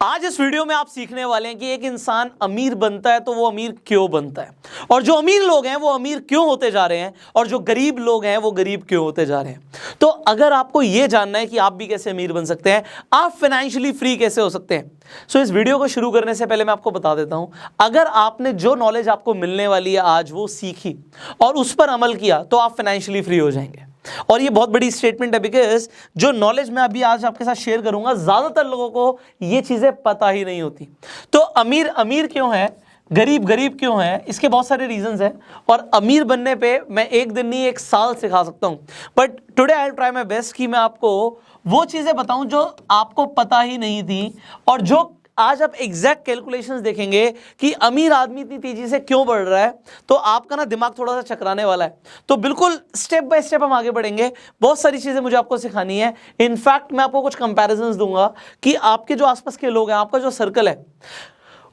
आज इस वीडियो में आप सीखने वाले हैं कि एक इंसान अमीर बनता है तो वो अमीर क्यों बनता है, और जो अमीर लोग हैं वो अमीर क्यों होते जा रहे हैं, और जो गरीब लोग हैं वो गरीब क्यों होते जा रहे हैं। तो अगर आपको यह जानना है कि आप भी कैसे अमीर बन सकते हैं, आप फाइनेंशियली फ्री कैसे हो सकते हैं, सो इस वीडियो को शुरू करने से पहले मैं आपको बता देता हूं, अगर आपने जो नॉलेज आपको मिलने वाली है आज वो सीखी और उस पर अमल किया तो आप फाइनेंशियली फ्री हो जाएंगे। और ये बहुत बड़ी स्टेटमेंट है, बिकॉज जो नॉलेज मैं अभी आज आपके साथ शेयर करूंगा ज्यादातर लोगों को ये चीजें पता ही नहीं होती। तो अमीर अमीर क्यों है, गरीब गरीब क्यों है, इसके बहुत सारे रीजंस हैं, और अमीर बनने पे मैं एक दिन नहीं एक साल सिखा सकता हूं। But today I will try my best कि मैं आपको वो चीजें बताऊं जो आपको पता ही नहीं थी, और जो आज आप एग्जैक्ट कैलकुलेशंस देखेंगे कि अमीर आदमी इतनी तेजी से क्यों बढ़ रहा है, तो आपका ना दिमाग थोड़ा सा चकराने वाला है। तो बिल्कुल स्टेप बाय स्टेप हम आगे बढ़ेंगे। बहुत सारी चीजें मुझे आपको सिखानी है। इनफैक्ट मैं आपको कुछ कंपैरिजंस दूंगा कि आपके जो आसपास के लोग हैं, आपका जो सर्कल है,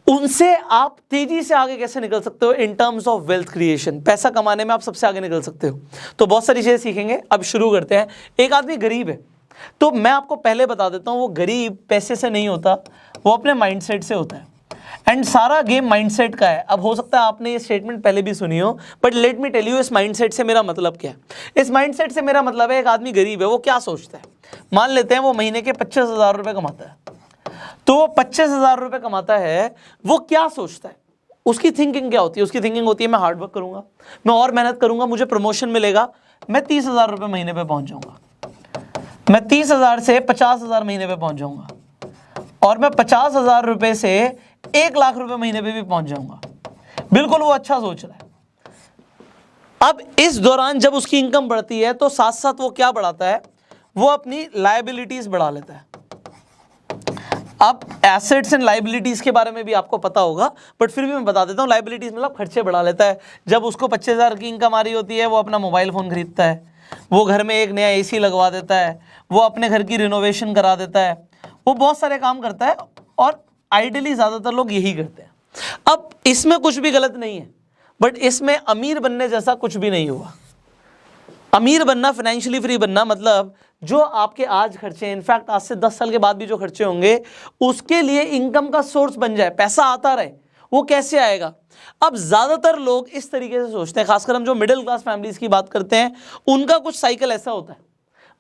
उनसे आप तेजी से आगे कैसे निकल सकते हो in terms of wealth creation. पैसा कमाने में आप सबसे आगे निकल सकते हो। तो बहुत सारी चीजें सीखेंगे। अब शुरू करते हैं। एक आदमी गरीब है, तो मैं आपको पहले बता देता हूं वो गरीब पैसे से नहीं होता, वो अपने माइंडसेट से होता है। एंड सारा गेम माइंडसेट का है। अब हो सकता है आपने ये स्टेटमेंट पहले भी सुनी हो, but let me tell you इस माइंडसेट से मेरा मतलब क्या है। इस माइंडसेट से मेरा मतलब है एक आदमी गरीब है, वो क्या सोचता है। मान लेते हैं वो महीने के 25,000 रुपए कमाता है, तो वो 25,000 रुपए कमाता है, वो क्या सोचता है, उसकी थिंकिंग क्या होती है। उसकी थिंकिंग होती है मैं हार्डवर्क करूंगा, मैं और मेहनत करूंगा, मुझे प्रमोशन मिलेगा, मैं 30,000 रुपए महीने पे पहुंच जाऊंगा, मैं 30,000 से 50,000 महीने पे पहुंच जाऊंगा, और मैं 50,000 रुपए से 1,00,000 रुपए महीने पे भी पहुंच जाऊंगा। बिल्कुल वो अच्छा सोच रहा है। अब इस दौरान जब उसकी इनकम बढ़ती है तो साथ साथ वो क्या बढ़ाता है, वो अपनी लायबिलिटीज बढ़ा लेता है। अब एसेट्स एंड लायबिलिटीज के बारे में भी आपको पता होगा, बट फिर भी मैं बता देता हूं। लायबिलिटीज मतलब खर्चे बढ़ा लेता है। जब उसको 25,000 की इनकम आ रही होती है, वो अपना मोबाइल फोन खरीदता है, वो घर में एक नया एसी लगवा देता है, वो अपने घर की रिनोवेशन करा देता है, वो बहुत सारे काम करता है, और आइडियली ज्यादातर लोग यही करते हैं। अब इसमें कुछ भी गलत नहीं है, बट इसमें अमीर बनने जैसा कुछ भी नहीं हुआ। अमीर बनना, फाइनेंशियली फ्री बनना मतलब जो आपके आज खर्चे, इनफैक्ट आज से 10 साल के बाद भी जो खर्चे होंगे, उसके लिए इनकम का सोर्स बन जाए, पैसा आता रहे। वो कैसे आएगा? अब ज्यादातर लोग इस तरीके से सोचते हैं, खासकर हम जो मिडिल क्लास फैमिलीज की बात करते हैं, उनका कुछ साइकिल ऐसा होता है।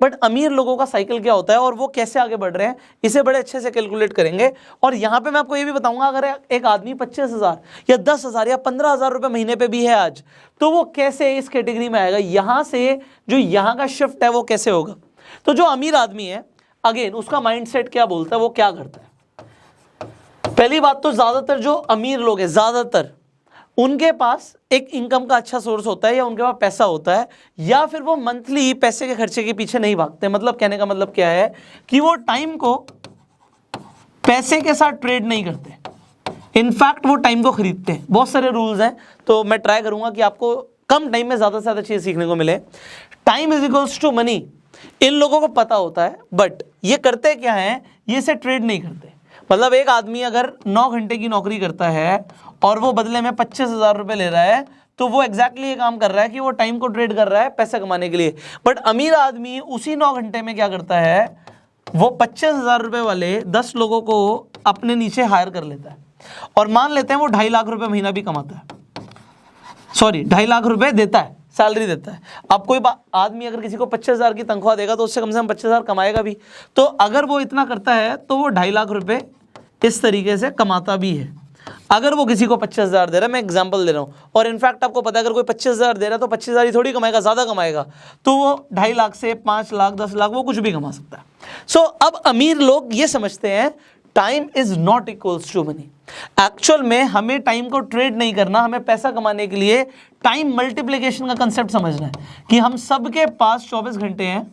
बट अमीर लोगों का साइकिल क्या होता है और वो कैसे आगे बढ़ रहे हैं, इसे बड़े अच्छे से कैलकुलेट करेंगे। और यहाँ पे मैं आपको ये भी बताऊंगा, अगर एक आदमी 25,000 या 10,000 या 15,000 रुपए महीने पे भी है आज, तो वो कैसे इस कैटेगरी में आएगा, यहाँ से जो यहाँ का शिफ्ट है वो कैसे होगा। तो जो अमीर आदमी है, अगेन उसका माइंडसेट क्या बोलता है, वो क्या करता है। पहली बात तो ज्यादातर जो अमीर लोग हैं, ज्यादातर उनके पास एक इनकम का अच्छा सोर्स होता है, या उनके पास पैसा होता है, या फिर वो मंथली पैसे के खर्चे के पीछे नहीं भागते। मतलब कहने का मतलब क्या है कि वो टाइम को पैसे के साथ ट्रेड नहीं करते, इनफैक्ट वो टाइम को खरीदते हैं। बहुत सारे रूल्स हैं, तो मैं ट्राई करूंगा कि आपको कम टाइम में ज्यादा से ज्यादा चीज सीखने को मिले। Time is equals to money, इन लोगों को पता होता है, बट ये करते क्या है, ये इसे ट्रेड नहीं करते। मतलब एक आदमी अगर 9 घंटे की नौकरी करता है और वो बदले में 25,000 रुपए ले रहा है, तो वो एग्जैक्टली ये काम कर रहा है कि वो टाइम को ट्रेड कर रहा है पैसे कमाने के लिए। बट अमीर आदमी उसी 9 घंटे में क्या करता है, वो 25,000 रुपए वाले 10 लोगों को अपने नीचे हायर कर लेता है, और मान लेते हैं वो 2.5 लाख रुपए महीना भी कमाता है, सॉरी 2.5 लाख रुपए देता है, सैलरी देता है। अब कोई आदमी अगर किसी को 25,000 की तनख्वाह देगा तो उससे कम से कम 25,000 कमाएगा भी। तो अगर वो इतना करता है तो वो 2.5 लाख रुपए इस तरीके से कमाता भी है। अगर वो किसी को 25,000 दे रहा है, मैं एग्जांपल दे रहा हूं, और इनफैक्ट आपको पता है अगर कोई 25,000 दे रहा है तो 25,000 ही थोड़ी कमाएगा, ज्यादा कमाएगा। तो वो 2.5 लाख से 5 लाख 10 लाख वो कुछ भी कमा सकता है। सो अब अमीर लोग ये समझते हैं time is not equals to money. Actual में हमें टाइम को ट्रेड नहीं करना, हमें पैसा कमाने के लिए टाइम मल्टीप्लिकेशन का कंसेप्ट समझना है कि हम सबके पास 24 घंटे हैं,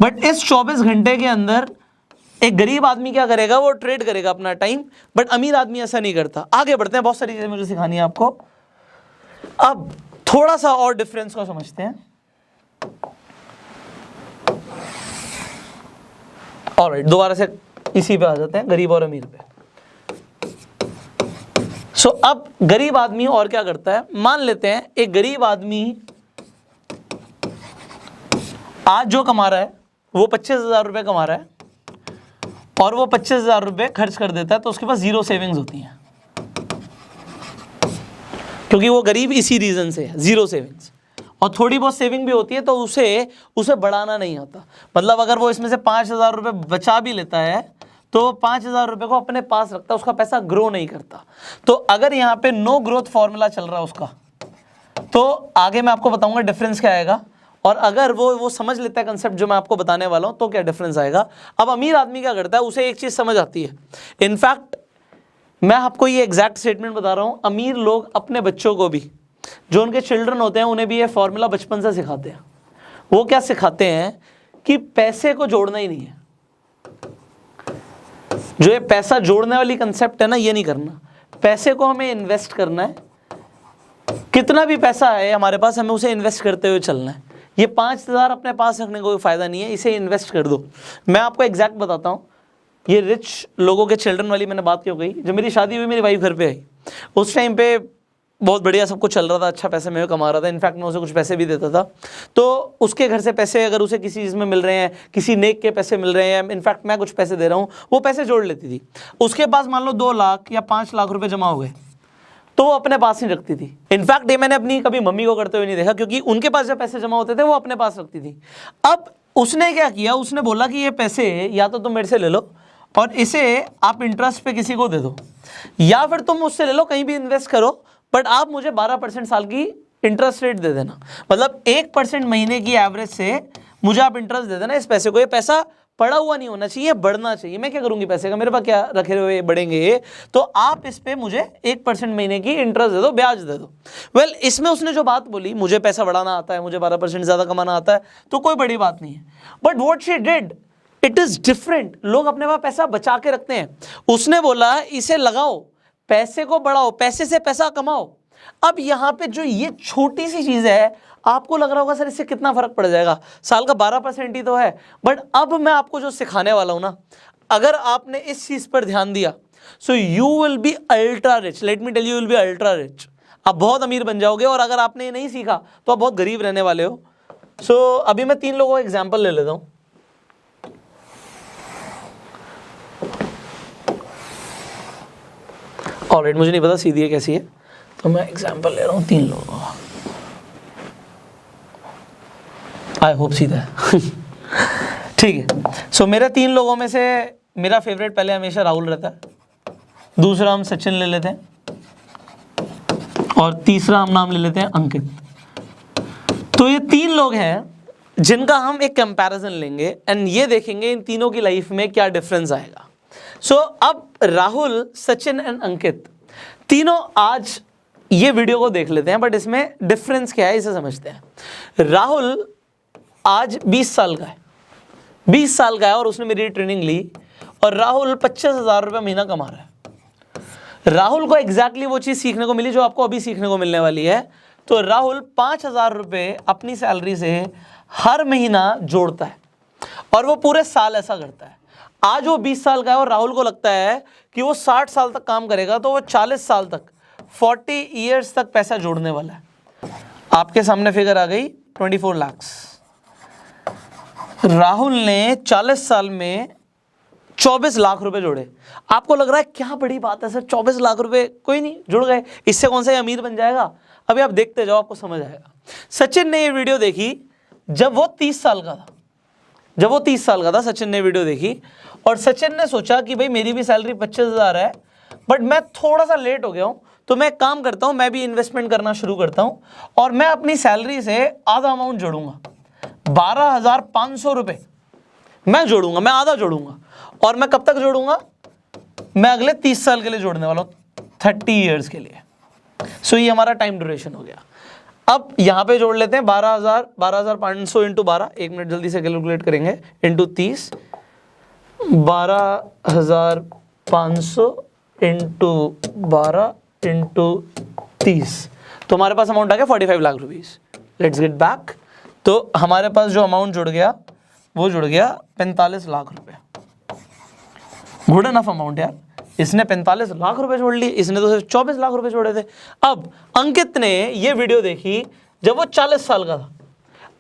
बट इस 24 घंटे के अंदर एक गरीब आदमी क्या करेगा, वो ट्रेड करेगा अपना टाइम, बट अमीर आदमी ऐसा नहीं करता। आगे बढ़ते हैं, बहुत सारी चीजें मुझे सिखानी है आपको। अब थोड़ा सा और डिफरेंस को समझते हैं। ऑलराइट, दोबारा से इसी पे आ जाते हैं, गरीब और अमीर पे। सो अब गरीब आदमी और क्या करता है, मान लेते हैं एक गरीब आदमी आज जो कमा रहा है वो 25,000 रुपए कमा रहा है, और वो 25,000 रुपये खर्च कर देता है तो उसके पास 0 सेविंग्स होती हैं, क्योंकि वो गरीब इसी रीजन से है, 0 सेविंग्स। और थोड़ी बहुत सेविंग भी होती है तो उसे बढ़ाना नहीं आता। मतलब अगर वो इसमें से 5,000 रुपये बचा भी लेता है तो 5,000 रुपये को अपने पास रखता है, उसका पैसा ग्रो नहीं करता। तो अगर यहाँ पे नो ग्रोथ फॉर्मूला चल रहा है उसका, तो आगे मैं आपको बताऊंगा डिफरेंस क्या आएगा। और अगर वो समझ लेता है कंसेप्ट जो मैं आपको बताने वाला हूं तो क्या डिफरेंस आएगा। अब अमीर आदमी क्या करता है, उसे एक चीज समझ आती है। इनफैक्ट मैं आपको ये एग्जैक्ट स्टेटमेंट बता रहा हूं, अमीर लोग अपने बच्चों को भी, जो उनके चिल्ड्रन होते हैं, उन्हें भी ये फॉर्मूला बचपन से सिखाते हैं। वो क्या सिखाते हैं कि पैसे को जोड़ना ही नहीं है। जो ये पैसा जोड़ने वाली कंसेप्ट है ना, ये नहीं करना। पैसे को हमें इन्वेस्ट करना है। कितना भी पैसा है हमारे पास, हमें उसे इन्वेस्ट करते हुए चलना है। ये 5,000 अपने पास रखने को कोई फायदा नहीं है, इसे इन्वेस्ट कर दो। मैं आपको एग्जैक्ट बताता हूँ, ये रिच लोगों के चिल्ड्रन वाली मैंने बात क्यों कही। जब मेरी शादी हुई, मेरी वाइफ घर पे आई, उस टाइम पे बहुत बढ़िया सब कुछ चल रहा था, अच्छा पैसे मैं कमा रहा था। इनफैक्ट मैं उसे कुछ पैसे भी देता था। तो उसके घर से पैसे अगर उसे किसी चीज़ में मिल रहे हैं, किसी नेक के पैसे मिल रहे हैं, इनफैक्ट मैं कुछ पैसे दे रहा हूँ, वो पैसे जोड़ लेती थी। उसके पास मान लो 2 लाख या 5 लाख रुपए जमा हो गए तो वो अपने पास नहीं रखती थी। इनफैक्ट ये मैंने अपनी कभी मम्मी को करते हुए नहीं देखा, क्योंकि उनके पास जब पैसे जमा होते थे वो अपने पास रखती थी। अब उसने क्या किया, उसने बोला कि ये पैसे या तो तुम मेरे से ले लो और इसे आप इंटरेस्ट पे किसी को दे दो, या फिर तुम मुझसे ले लो, कहीं भी इन्वेस्ट करो, बट आप मुझे 12% साल की इंटरेस्ट रेट दे देना। मतलब 1% महीने की एवरेज से मुझे आप इंटरेस्ट दे देना इस पैसे को। ये पैसा पड़ा हुआ नहीं होना चाहिए, बढ़ना चाहिए। मैं क्या करूंगी पैसे का, मेरे पास क्या रखे हुए बढ़ेंगे, तो आप इस पे मुझे 1% महीने की इंटरेस्ट दे दो, ब्याज दे दो। वेल, इसमें उसने जो बात बोली, मुझे पैसा बढ़ाना आता है, मुझे 12% ज्यादा कमाना आता है, तो कोई बड़ी बात नहीं है। But what she did, it is different. लोग अपने पास पैसा बचा के रखते हैं। उसने बोला इसे लगाओ, पैसे को बढ़ाओ, पैसे से पैसा कमाओ। अब यहाँ पे जो ये छोटी सी चीज है, आपको लग रहा होगा सर इससे कितना फर्क पड़ जाएगा, साल का 12% ही तो है। बट अब मैं आपको जो सिखाने वाला हूं ना, अगर आपने इस चीज पर ध्यान दिया, so you will be ultra rich. Let me tell you, will be ultra rich. आप बहुत अमीर बन जाओगे। और अगर आपने ये नहीं सीखा तो आप बहुत गरीब रहने वाले हो। सो अभी मैं 3 लोगों का एग्जाम्पल ले लेता हूं। ऑलराइट, मुझे नहीं पता सीधी है कैसी है, तो मैं एग्जाम्पल ले रहा हूँ 3 लोगों का। आई होप सीधा है। ठीक है। सो मेरे 3 लोगों में से मेरा फेवरेट पहले हमेशा राहुल रहता है, दूसरा हम सचिन ले लेते हैं, और तीसरा हम नाम ले लेते हैं अंकित। तो ये 3 लोग हैं जिनका हम एक कंपैरिजन लेंगे एंड ये देखेंगे इन तीनों की लाइफ में क्या डिफरेंस आएगा। सो अब राहुल, सचिन एंड अंकित तीनों आज ये वीडियो को देख लेते हैं, बट इसमें डिफरेंस क्या है इसे समझते हैं। राहुल आज 20 साल का है, 20 साल का है और उसने मेरी ट्रेनिंग ली, और राहुल 25,000 रुपये महीना कमा रहा है। राहुल को एग्जैक्टली वो चीज़ सीखने को मिली जो आपको अभी सीखने को मिलने वाली है। तो राहुल 5,000 रुपये अपनी सैलरी से हर महीना जोड़ता है और वो पूरे साल ऐसा करता है। आज वो 20 साल का है और राहुल को लगता है कि वो 60 साल तक काम करेगा, तो वो 40 साल तक, 40 ईयर्स तक पैसा जोड़ने वाला है। आपके सामने फिगर आ गई 24 लाख। राहुल ने 40 साल में 24 लाख रुपए जोड़े। आपको लग रहा है क्या बड़ी बात है सर, 24 लाख रुपए, कोई नहीं, जुड़ गए, इससे कौन सा अमीर बन जाएगा। अभी आप देखते जाओ, आपको समझ आएगा। सचिन ने ये वीडियो देखी जब वो 30 साल का था। जब वो 30 साल का था, सचिन ने वीडियो देखी और सचिन ने सोचा कि भाई मेरी भी सैलरी 25,000 है, बट मैं थोड़ा सा लेट हो गया हूं, तो मैं काम करता हूं, मैं भी इन्वेस्टमेंट करना शुरू करता हूं और मैं अपनी सैलरी से आधा अमाउंट जोड़ूंगा, 12,500 रुपए मैं जोड़ूंगा, मैं आधा जोड़ूंगा। और मैं कब तक जोड़ूंगा, मैं अगले 30 साल के लिए जोड़ने वाला हूं, 30 ईयर्स के लिए। सो ये हमारा टाइम ड्यूरेशन हो गया। अब यहां पे जोड़ लेते हैं 12,500 इंटू 12, 1 मिनट जल्दी से कैलकुलेट करेंगे, इंटू 30, 12,500 इंटू 12 इंटू 30, तो हमारे पास अमाउंट आ गया 45 lakh rupees. Let's get back. तो हमारे पास जो अमाउंट जुड़ गया वो जुड़ गया 45 लाख रुपए। गुड एनफ अमाउंट यार। इसने 45 लाख रुपए जोड़ लिए, इसने तो सिर्फ 24 लाख रुपए जोड़े थे। अब अंकित ने ये वीडियो देखी जब वो 40 साल का था।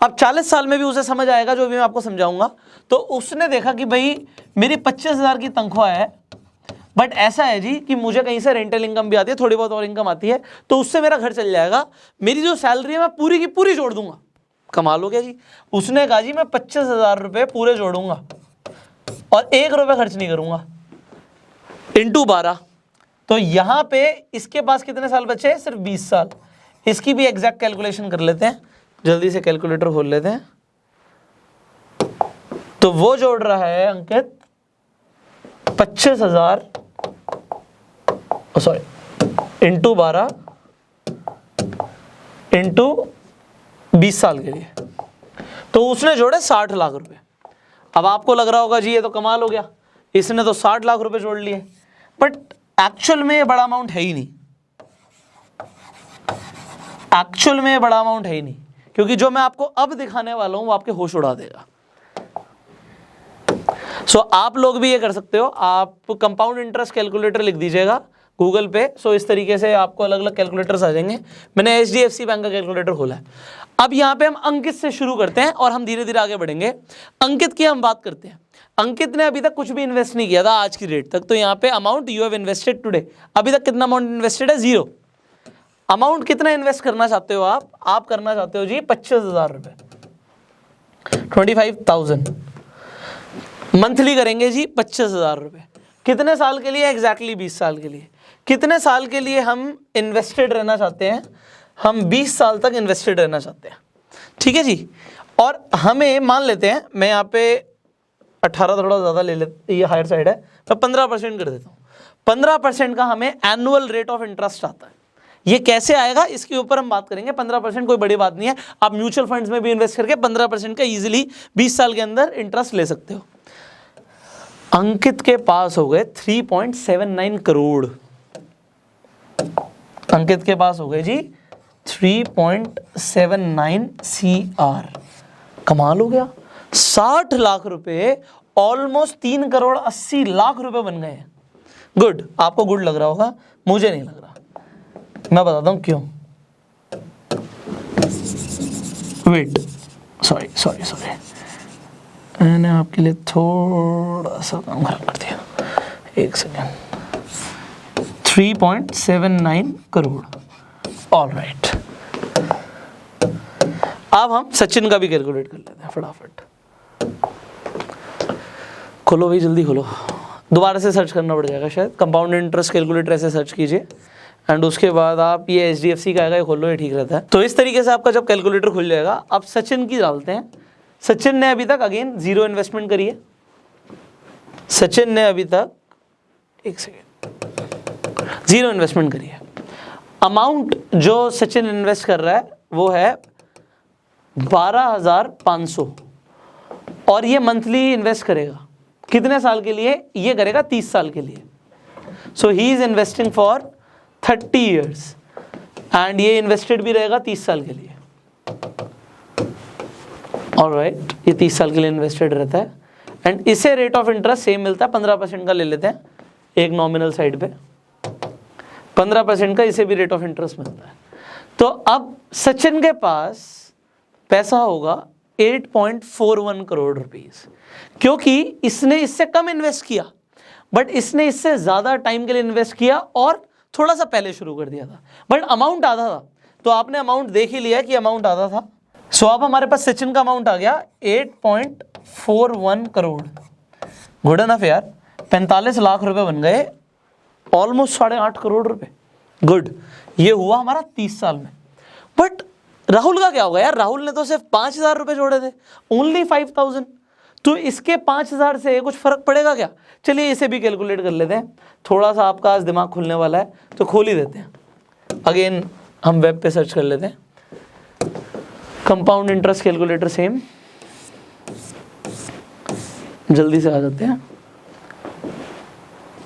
अब 40 साल में भी उसे समझ आएगा जो भी मैं आपको समझाऊंगा। तो उसने देखा कि भाई मेरी 25,000 की तनख्वाह है, बट ऐसा है जी कि मुझे कहीं से रेंटल इनकम भी आती है, थोड़ी बहुत और इनकम आती है, तो उससे मेरा घर चल जाएगा। मेरी जो सैलरी है मैं पूरी की पूरी जोड़ दूंगा। कमाल हो गया जी। उसने कहा जी मैं 25,000 रुपये पूरे जोड़ूंगा और 1 रुपये खर्च नहीं करूंगा, इंटू 12। तो यहाँ पे इसके पास कितने साल बचे? सिर्फ 20 साल। इसकी भी एग्जैक्ट कैलकुलेशन कर लेते हैं, जल्दी से कैलकुलेटर खोल लेते हैं। तो वो जोड़ रहा है अंकित 25,000 सॉरी इंटू 12 इंटू 20 साल के लिए। तो उसने जोड़े 60 लाख रुपए। अब आपको लग रहा होगा जी ये तो कमाल हो गया, इसने तो 60 लाख रुपए जोड़ लिए, बट एक्चुअल में ये बड़ा अमाउंट है ही नहीं। एक्चुअल में ये बड़ा अमाउंट है ही नहीं, क्योंकि जो मैं आपको अब दिखाने वाला हूं वो आपके होश उड़ा देगा। सो आप लोग भी ये कर सकते हो, आप कंपाउंड इंटरेस्ट कैलकुलेटर लिख दीजिएगा गूगल पे। सो इस तरीके से आपको अलग अलग कैलकुलेटर्स आ जाएंगे। मैंने HDFC बैंक का कैलकुलेटर खोला है। अब यहाँ पे हम अंकित से शुरू करते हैं और हम धीरे धीरे आगे बढ़ेंगे। अंकित की हम बात करते हैं। अंकित ने अभी तक कुछ भी इन्वेस्ट नहीं किया था आज की डेट तक। तो यहाँ पे amount you have invested today, अभी तक कितना अमाउंट इन्वेस्टेड है? 0। अमाउंट कितना इन्वेस्ट करना चाहते हो आप करना चाहते हो जी 25,000 रुपए, 25,000 मंथली करेंगे जी 25,000 रुपए। कितने साल के लिए? एग्जैक्टली 20 साल के लिए। कितने साल के लिए हम इन्वेस्टेड रहना चाहते हैं? हम 20 साल तक इन्वेस्टेड रहना चाहते हैं, ठीक है जी। और हमें मान लेते हैं, मैं यहाँ पे 18 थोड़ा ज़्यादा ले लेते, ये हायर साइड है, मैं 15% कर देता हूँ। 15% का हमें एनुअल रेट ऑफ इंटरेस्ट आता है। ये कैसे आएगा इसके ऊपर हम बात करेंगे। 15% कोई बड़ी बात नहीं है, आप म्यूचुअल फंड्स में भी इन्वेस्ट करके 15% का इजीली 20 साल के अंदर इंटरेस्ट ले सकते हो। अंकित के पास हो गए 3.79 करोड़। अंकित के पास हो गए जी 3.79 CR। कमाल हो गया। 60 लाख रुपए, ऑलमोस्ट 3 करोड़ 80 लाख रुपए बन गए हैं। गुड, आपको गुड लग रहा होगा, मुझे नहीं लग रहा। मैं बताता हूं क्यों। वेट, सॉरी मैंने आपके लिए थोड़ा सा काम खराब कर दिया, एक सेकेंड। 3.79 crore, all right. अब हम सचिन का भी कैलकुलेट कर लेते हैं फटाफट। खोलो भाई, जल्दी खोलो। दोबारा से सर्च करना पड़ जाएगा शायद, कंपाउंड इंटरेस्ट कैलकुलेटर ऐसे सर्च कीजिए एंड उसके बाद आप ये HDFC का आएगा, ये खोल लो, ये ठीक रहता है। तो इस तरीके से आपका जब कैलकुलेटर खुल जाएगा, अब सचिन की डालते हैं। सचिन ने अभी तक अगेन 0 इन्वेस्टमेंट करी है। सचिन ने अभी तक 0 इन्वेस्टमेंट करी है। अमाउंट जो सचिन इन्वेस्ट कर रहा है वो है 12,500 और ये मंथली इन्वेस्ट करेगा। कितने साल के लिए? ये करेगा 30 साल के लिए। So he is investing for 30 years and ये इन्वेस्टेड भी रहेगा 30 साल के लिए। ऑलराइट, ये 30 साल के लिए इन्वेस्टेड रहता है एंड इसे रेट ऑफ इंटरेस्ट सेम मिलता है, 15% का ले लेते हैं एक नॉमिनल साइड पे, 15% का इसे भी रेट ऑफ इंटरेस्ट मिलता है। तो अब सचिन के पास पैसा होगा 8.41 करोड़ रुपीस, क्योंकि इसने इससे कम इन्वेस्ट किया, बट इसने इससे ज्यादा टाइम के लिए इन्वेस्ट किया और थोड़ा सा पहले शुरू कर दिया था, बट अमाउंट आधा था। तो आपने अमाउंट देख ही लिया कि अमाउंट आधा था। सो अब हमारे पास सचिन का अमाउंट आ गया 8.41 करोड़। गुड इनफ यार, 45 लाख रुपए बन गए, ऑलमोस्ट 8.5 करोड़ रुपए। गुड, ये हुआ हमारा 30 साल में। बट राहुल का क्या होगा यार? राहुल ने तो सिर्फ 5,000 रुपए जोड़े थे, ओनली 5,000। तो इसके 5,000 से कुछ फर्क पड़ेगा क्या? चलिए इसे भी कैलकुलेट कर लेते हैं। थोड़ा सा आपका आज दिमाग खुलने वाला है तो खोल ही देते हैं। अगेन हम वेब पे सर्च कर लेते हैं, कंपाउंड इंटरेस्ट कैलकुलेटर सेम, जल्दी से आ जाते हैं।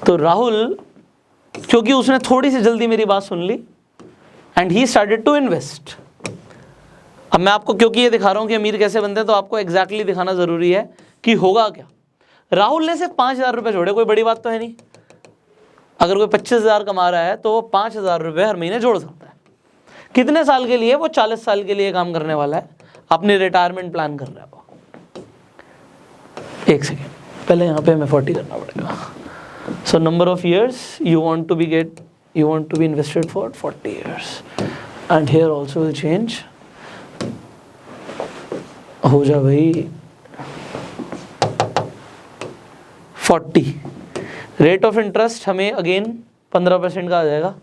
तो राहुल, क्योंकि उसने थोड़ी सी जल्दी मेरी बात सुन ली and he started to invest. अब मैं आपको क्योंकि ये दिखा रहा हूं कि अमीर कैसे बनते हैं, तो आपको एग्जैक्टली दिखाना जरूरी है कि होगा क्या। राहुल ने सिर्फ 5,000 रुपए जोड़े, कोई बड़ी बात तो है नहीं। अगर कोई 25,000 कमा रहा है तो वो 5,000 रुपए हर महीने जोड़ सकता है। कितने साल के लिए? वो 40 साल के लिए काम करने वाला है। अपने रिटायरमेंट प्लान कर रहा है वो। एक सेकेंड, पहले यहाँ पे हमें 40 करना पड़ेगा। So number of years you want to be invested for 40 years, and here also will change। हो जा भाई 40। रेट ऑफ इंटरेस्ट हमें अगेन 15% का आ जाएगा।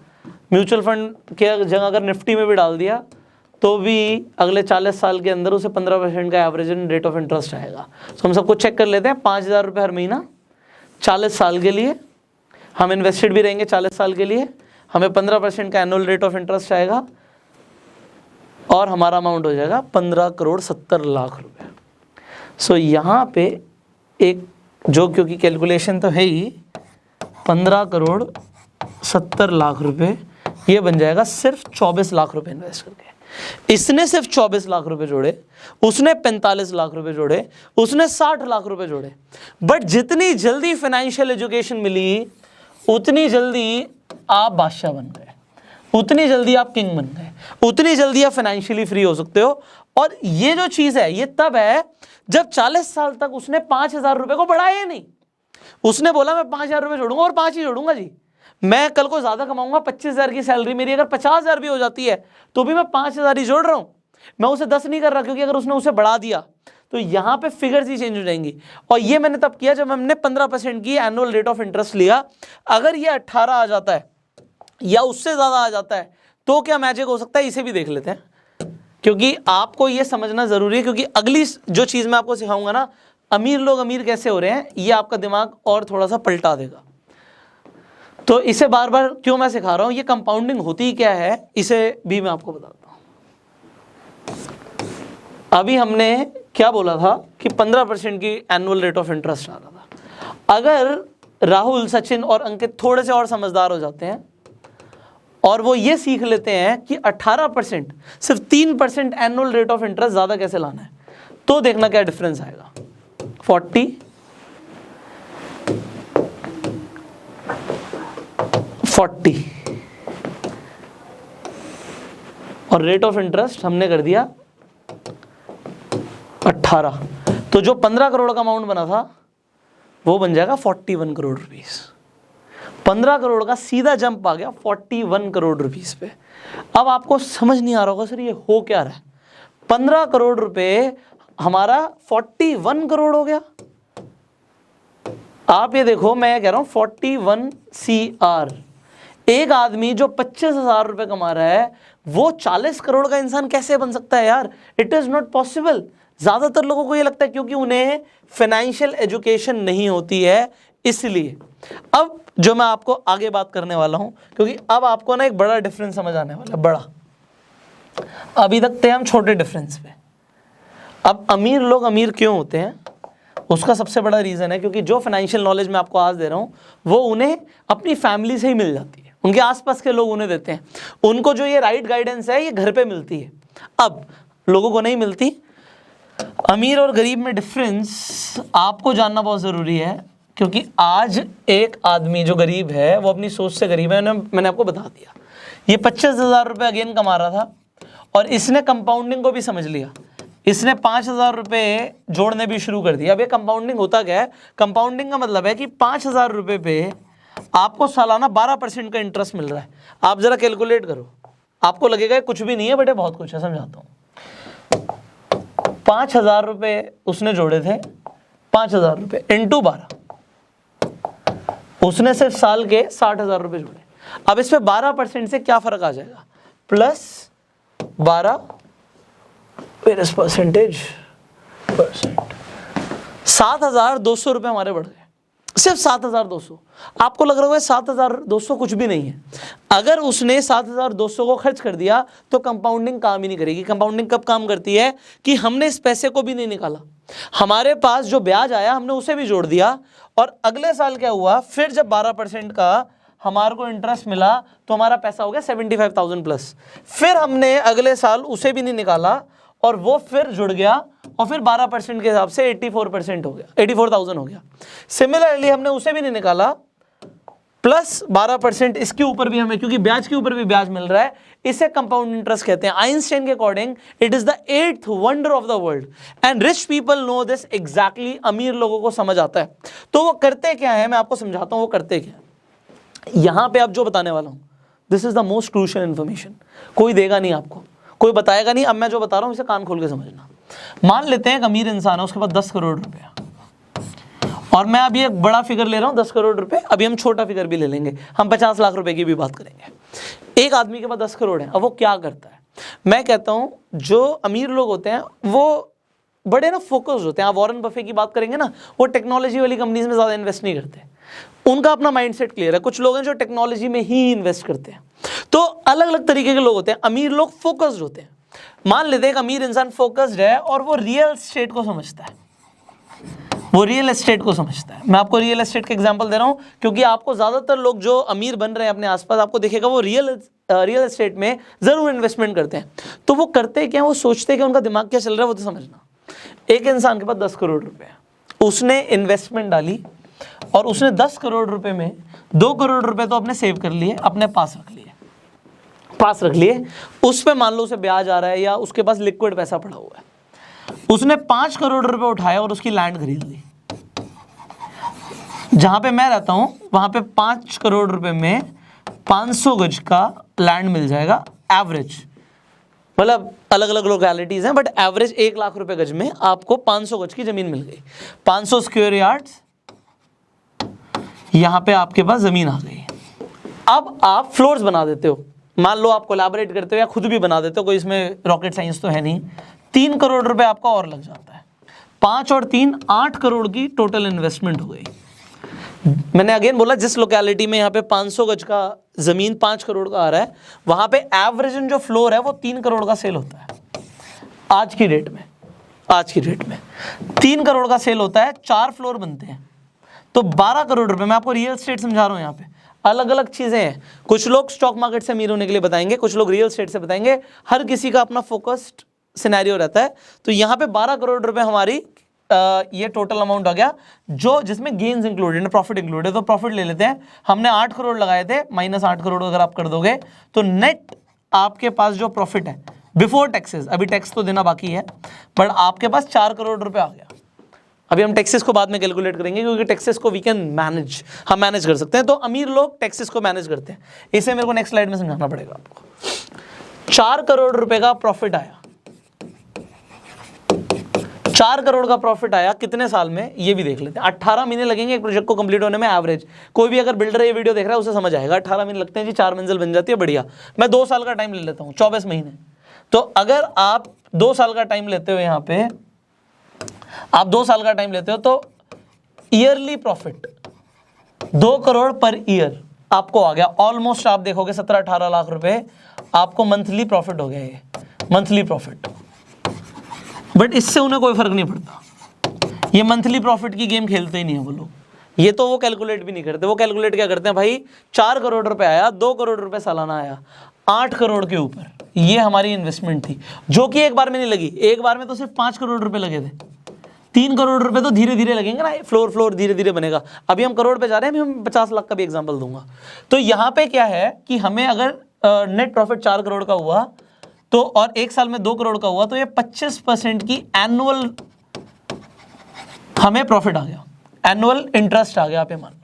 म्यूचुअल फंड के जगह अगर निफ्टी में भी डाल दिया तो भी अगले 40 साल के अंदर उसे 15% का एवरेज रेट ऑफ इंटरेस्ट आएगा। तो हम सबको चेक कर लेते हैं। 5,000 रुपये हर महीना 40 साल के लिए, हम इन्वेस्टेड भी रहेंगे 40 साल के लिए, हमें 15% का एनुअल रेट ऑफ इंटरेस्ट आएगा और हमारा अमाउंट हो जाएगा 15,70,00,000 रुपये। सो यहाँ पे एक जो, क्योंकि कैलकुलेशन तो है ही, 15,70,00,000 रुपये ये बन जाएगा सिर्फ 24 लाख रुपए इन्वेस्ट करके। इसने सिर्फ 24 लाख रुपए जोड़े, उसने 45 लाख रुपए जोड़े, उसने 60 लाख रुपए जोड़े। बट जितनी जल्दी फाइनेंशियल एजुकेशन मिली उतनी जल्दी आप बादशाह बन गए, उतनी जल्दी आप किंग बन गए, उतनी जल्दी आप फाइनेंशियली फ्री हो सकते हो। और ये जो चीज़ है ये तब है जब 40 साल तक उसने 5,000 रुपये को बढ़ाया ही नहीं। उसने बोला मैं 5,000 रुपये जोड़ूंगा और 5 ही जोड़ूंगा जी, मैं कल को ज़्यादा कमाऊंगा, 25,000 की सैलरी मेरी अगर 50,000 भी हो जाती है तो भी मैं 5,000 ही जोड़ रहा हूँ, मैं उसे 10 नहीं कर रहा। क्योंकि अगर उसने उसे बढ़ा दिया तो यहाँ पे फिगर्स ही चेंज हो जाएंगी। और ये मैंने तब किया जब हमने 15% की एनुअल रेट ऑफ इंटरेस्ट लिया। अगर ये 18 आ जाता है या उससे ज़्यादा आ जाता है तो क्या मैजिक हो सकता है, इसे भी देख लेते हैं। क्योंकि आपको ये समझना ज़रूरी है, क्योंकि अगली जो चीज़ मैं आपको सिखाऊंगा ना, अमीर लोग अमीर कैसे हो रहे हैं, ये आपका दिमाग और थोड़ा सा पलटा देगा। तो इसे बार बार क्यों मैं सिखा रहा हूँ, ये कंपाउंडिंग होती क्या है इसे भी मैं आपको बताता हूँ। अभी हमने क्या बोला था कि 15% की एनुअल रेट ऑफ इंटरेस्ट आ रहा था। अगर राहुल, सचिन और अंकित थोड़े से और समझदार हो जाते हैं और वो ये सीख लेते हैं कि 18%, सिर्फ 3% एनुअल रेट ऑफ इंटरेस्ट ज़्यादा कैसे लाना है, तो देखना क्या डिफरेंस आएगा। 40 और रेट ऑफ इंटरेस्ट हमने कर दिया 18, तो जो 15 करोड़ का अमाउंट बना था वो बन जाएगा 41 करोड़ रुपीस। 15 करोड़ का सीधा जंप आ गया 41 करोड़ रुपीस पे। अब आपको समझ नहीं आ रहा होगा सर ये हो क्या रहा है। 15 करोड़ रुपए हमारा 41 करोड़ हो गया। आप ये देखो, मैं कह रहा हूं 41 CR। एक आदमी जो 25,000 रुपए कमा रहा है वो 40 करोड़ का इंसान कैसे बन सकता है यार? It is not possible. ज्यादातर लोगों को ये लगता है क्योंकि उन्हें फाइनेंशियल एजुकेशन नहीं होती है, इसलिए। अब जो मैं आपको आगे बात करने वाला हूं, क्योंकि अब आपको ना एक बड़ा डिफरेंस समझ आने वाला है, बड़ा। अभी तक थे हम छोटे डिफरेंस पे। अब अमीर लोग अमीर क्यों होते हैं, उसका सबसे बड़ा रीज़न है क्योंकि जो फाइनेंशियल नॉलेज मैं आपको आज दे रहा हूँ वो उन्हें अपनी फैमिली से ही मिल जाती है, उनके आसपास के लोग उन्हें देते हैं। उनको जो ये राइट गाइडेंस है ये घर पे मिलती है, अब लोगों को नहीं मिलती। अमीर और गरीब में डिफरेंस आपको जानना बहुत ज़रूरी है, क्योंकि आज एक आदमी जो गरीब है वो अपनी सोच से गरीब है। मैंने आपको बता दिया, ये 25,000 रुपये अगेन कमा रहा था और इसने कंपाउंडिंग को भी समझ लिया। इसने 5,000 रुपये जोड़ने भी शुरू कर दिया। अब ये कंपाउंडिंग होता क्या है? कंपाउंडिंग का मतलब है कि 5,000 रुपये पे आपको सालाना 12% का इंटरेस्ट मिल रहा है। आप जरा कैलकुलेट करो, आपको लगेगा कुछ भी नहीं है, बट बहुत कुछ है, समझाता हूँ। 5,000 रुपये उसने जोड़े थे, 5,000 रुपये इंटू 12, उसने सिर्फ साल के 60,000 रुपये जोड़े। अब इस पे 12% से क्या फर्क आ जाएगा? प्लस 12 परसेंटेज 7,200 रुपये हमारे बढ़ गए, सिर्फ 7,200। आपको लग रहा होगा 7,200 कुछ भी नहीं है। अगर उसने 7,200 को खर्च कर दिया तो कंपाउंडिंग काम ही नहीं करेगी। कंपाउंडिंग कब काम करती है कि हमने इस पैसे को भी नहीं निकाला, हमारे पास जो ब्याज आया हमने उसे भी जोड़ दिया, और अगले साल क्या हुआ, फिर जब 12% का हमारे को इंटरेस्ट मिला तो हमारा पैसा हो गया 75,000 प्लस। फिर हमने अगले साल उसे भी नहीं निकाला और वो फिर जुड़ गया, और फिर 12% के हिसाब से 84% हो गया, 84,000 हो गया। सिमिलरली हमने उसे भी नहीं निकाला प्लस 12% इसके ऊपर भी हमें, क्योंकि ब्याज के ऊपर भी ब्याज मिल रहा है, इसे कंपाउंड इंटरेस्ट कहते हैं। आइंस्टाइन के according it is the 8th wonder of the world and rich people know this exactly. अमीर लोगों को समझ आता है। तो वो करते क्या है, मैं आपको समझाता हूं वो करते क्या है। यहां पे आप जो बताने वाला हूं, this is the most crucial information. कोई देगा नहीं आपको, कोई बताएगा नहीं। अब मैं जो बता रहा हूं इसे कान खोल के समझना। मान लेते हैं एक अमीर इंसान है, उसके पास 10 करोड़ रुपया, और मैं अभी एक बड़ा फिगर ले रहा हूं 10 करोड़ रुपए। अभी हम छोटा फिगर भी ले लेंगे, हम 50 लाख रुपए की भी बात करेंगे। एक आदमी के पास 10 करोड़ है। अब वो क्या करता है, मैं कहता हूं जो अमीर लोग होते हैं वो बड़े ना फोकस्ड होते हैं। आप वॉरेन बफे की बात करेंगे ना, वो टेक्नोलॉजी वाली कंपनीज में ज़्यादा इन्वेस्ट नहीं करते, उनका अपना माइंडसेट क्लियर है। कुछ लोग हैं जो टेक्नोलॉजी में ही इन्वेस्ट करते हैं। तो अलग अलग तरीके के लोग होते हैं। अमीर लोग फोकस्ड होते हैं। मान लेते हैं एक अमीर इंसान फोकस्ड है और वो रियल एस्टेट को समझता है, वो रियल एस्टेट को समझता है। मैं आपको रियल एस्टेट का एग्जांपल दे रहा हूं क्योंकि आपको ज़्यादातर लोग जो अमीर बन रहे हैं अपने आसपास, आपको दिखेगा वो रियल एस्टेट में ज़रूर इन्वेस्टमेंट करते हैं। तो वो करते क्या, वो सोचते हैं कि उनका दिमाग क्या चल रहा है, वो तो समझना। एक इंसान के पास 10 करोड़ रुपए है, उसने इन्वेस्टमेंट डाली और उसने 10 करोड़ रुपए में 2 करोड़ रुपए तो अपने सेव कर लिए, अपने पास रख लिए। उस पे मान लो उसे ब्याज आ रहा है या उसके पास लिक्विड पैसा पड़ा हुआ है। उसने 5 करोड़ रुपए उठाया और उसकी लैंड खरीद ली। जहां पे मैं रहता हूं वहां पे 5 करोड़ रुपए में 500 गज का लैंड मिल जाएगा एवरेज। मतलब अलग अलग लोकेलिटीज हैं, बट एवरेज 1 लाख रुपए गज में आपको 500 गज की जमीन मिल गई। 500 स्क्वायर यार्ड्स, यहां पे आपके पास जमीन आ गई। अब आप फ्लोर्स बना देते हो, मान लो आप कोलैबोरेट करते हो या खुद भी बना देते हो, कोई इसमें रॉकेट साइंस तो है नहीं। 3 करोड़ रुपए आपका और लग जाता है। 5 और 3 8 करोड़ की टोटल इन्वेस्टमेंट हो गई। मैंने अगेन बोला जिस लोकेलिटी में यहाँ पे 500 गज का जमीन 5 करोड़ का आ रहा है, वहां पे एवरेज जो फ्लोर है वो 3 करोड़ का सेल होता है आज की डेट में। 3 करोड़ का सेल होता है, 4 फ्लोर बनते हैं तो 12 करोड़ रुपए। मैं आपको रियल एस्टेट समझा रहा हूँ। यहाँ पे अलग अलग चीजें हैं। कुछ लोग स्टॉक मार्केट से अमीर होने के लिए बताएंगे, कुछ लोग रियल एस्टेट से बताएंगे। हर किसी का अपना फोकस्ड सिनेरियो रहता है। तो यहाँ पे 12 करोड़ रुपए हमारी ये टोटल अमाउंट आ गया, जो जिसमें गेन्स इंक्लूडेड, प्रॉफिट इंक्लूडेड है। तो प्रॉफिट ले लेते हैं। हमने 8 करोड़ लगाए थे, माइनस 8 करोड़ अगर आप कर दोगे तो नेट आपके पास जो प्रॉफिट है बिफोर टैक्सेस, अभी टैक्स तो देना बाकी है, बट आपके पास 4 करोड़ रुपए आ गया। अभी हम टैक्सेस को बाद में कैलकुलेट करेंगे क्योंकि टैक्सेस को वी कैन मैनेज, हम मैनेज कर सकते हैं। तो अमीर लोग टैक्सेस को मैनेज करते हैं। इसे मेरे को नेक्स्ट स्लाइड में समझाना पड़ेगा आपको। 4 करोड़ रुपए का प्रॉफिट आया। 4 करोड़ का प्रॉफिट आया कितने साल में, ये भी देख लेते हैं। 18 महीने लगेंगे एक प्रोजेक्ट को कंप्लीट होने में एवरेज। कोई भी अगर बिल्डर ये वीडियो देख रहा है उसे समझ आएगा। 18 महीने लगते हैं जी, 4 मंजिल बन जाती है, बढ़िया। मैं 2 साल का टाइम ले लेता हूँ, 24 महीने। तो अगर आप 2 साल का टाइम लेते हो, यहाँ पे आप 2 साल का टाइम लेते हो तो yearly profit 2 crore per year आपको आ गया। ऑलमोस्ट आप देखोगे 17-18 लाख रुपए आपको मंथली प्रॉफिट हो गया, ये मंथली प्रॉफिट। बट इससे उन्हें कोई फर्क नहीं पड़ता। ये मंथली प्रॉफिट की गेम खेलते ही नहीं है वो लोग। ये तो वो कैलकुलेट भी नहीं करते। वो कैलकुलेट क्या करते हैं, भाई 4 करोड़ रुपए आया, 2 करोड़ रुपए सालाना आया, 8 करोड़ के ऊपर ये हमारी इन्वेस्टमेंट थी, जो कि एक बार में नहीं लगी। एक बार में तो सिर्फ 5 करोड़ रुपए लगे थे। 3 करोड़ रुपए तो धीरे धीरे लगेंगे ना, फ्लोर धीरे धीरे बनेगा। अभी हम करोड़ पे जा रहे हैं, अभी हम 50 लाख का भी एग्जांपल दूंगा। तो यहाँ पे क्या है कि हमें अगर नेट प्रॉफिट 4 करोड़ का हुआ तो, और 1 साल में 2 करोड़ का हुआ, तो ये 25% की एनुअल हमें प्रॉफिट आ गया, एनुअल इंटरेस्ट आ गया। आप ये मान लो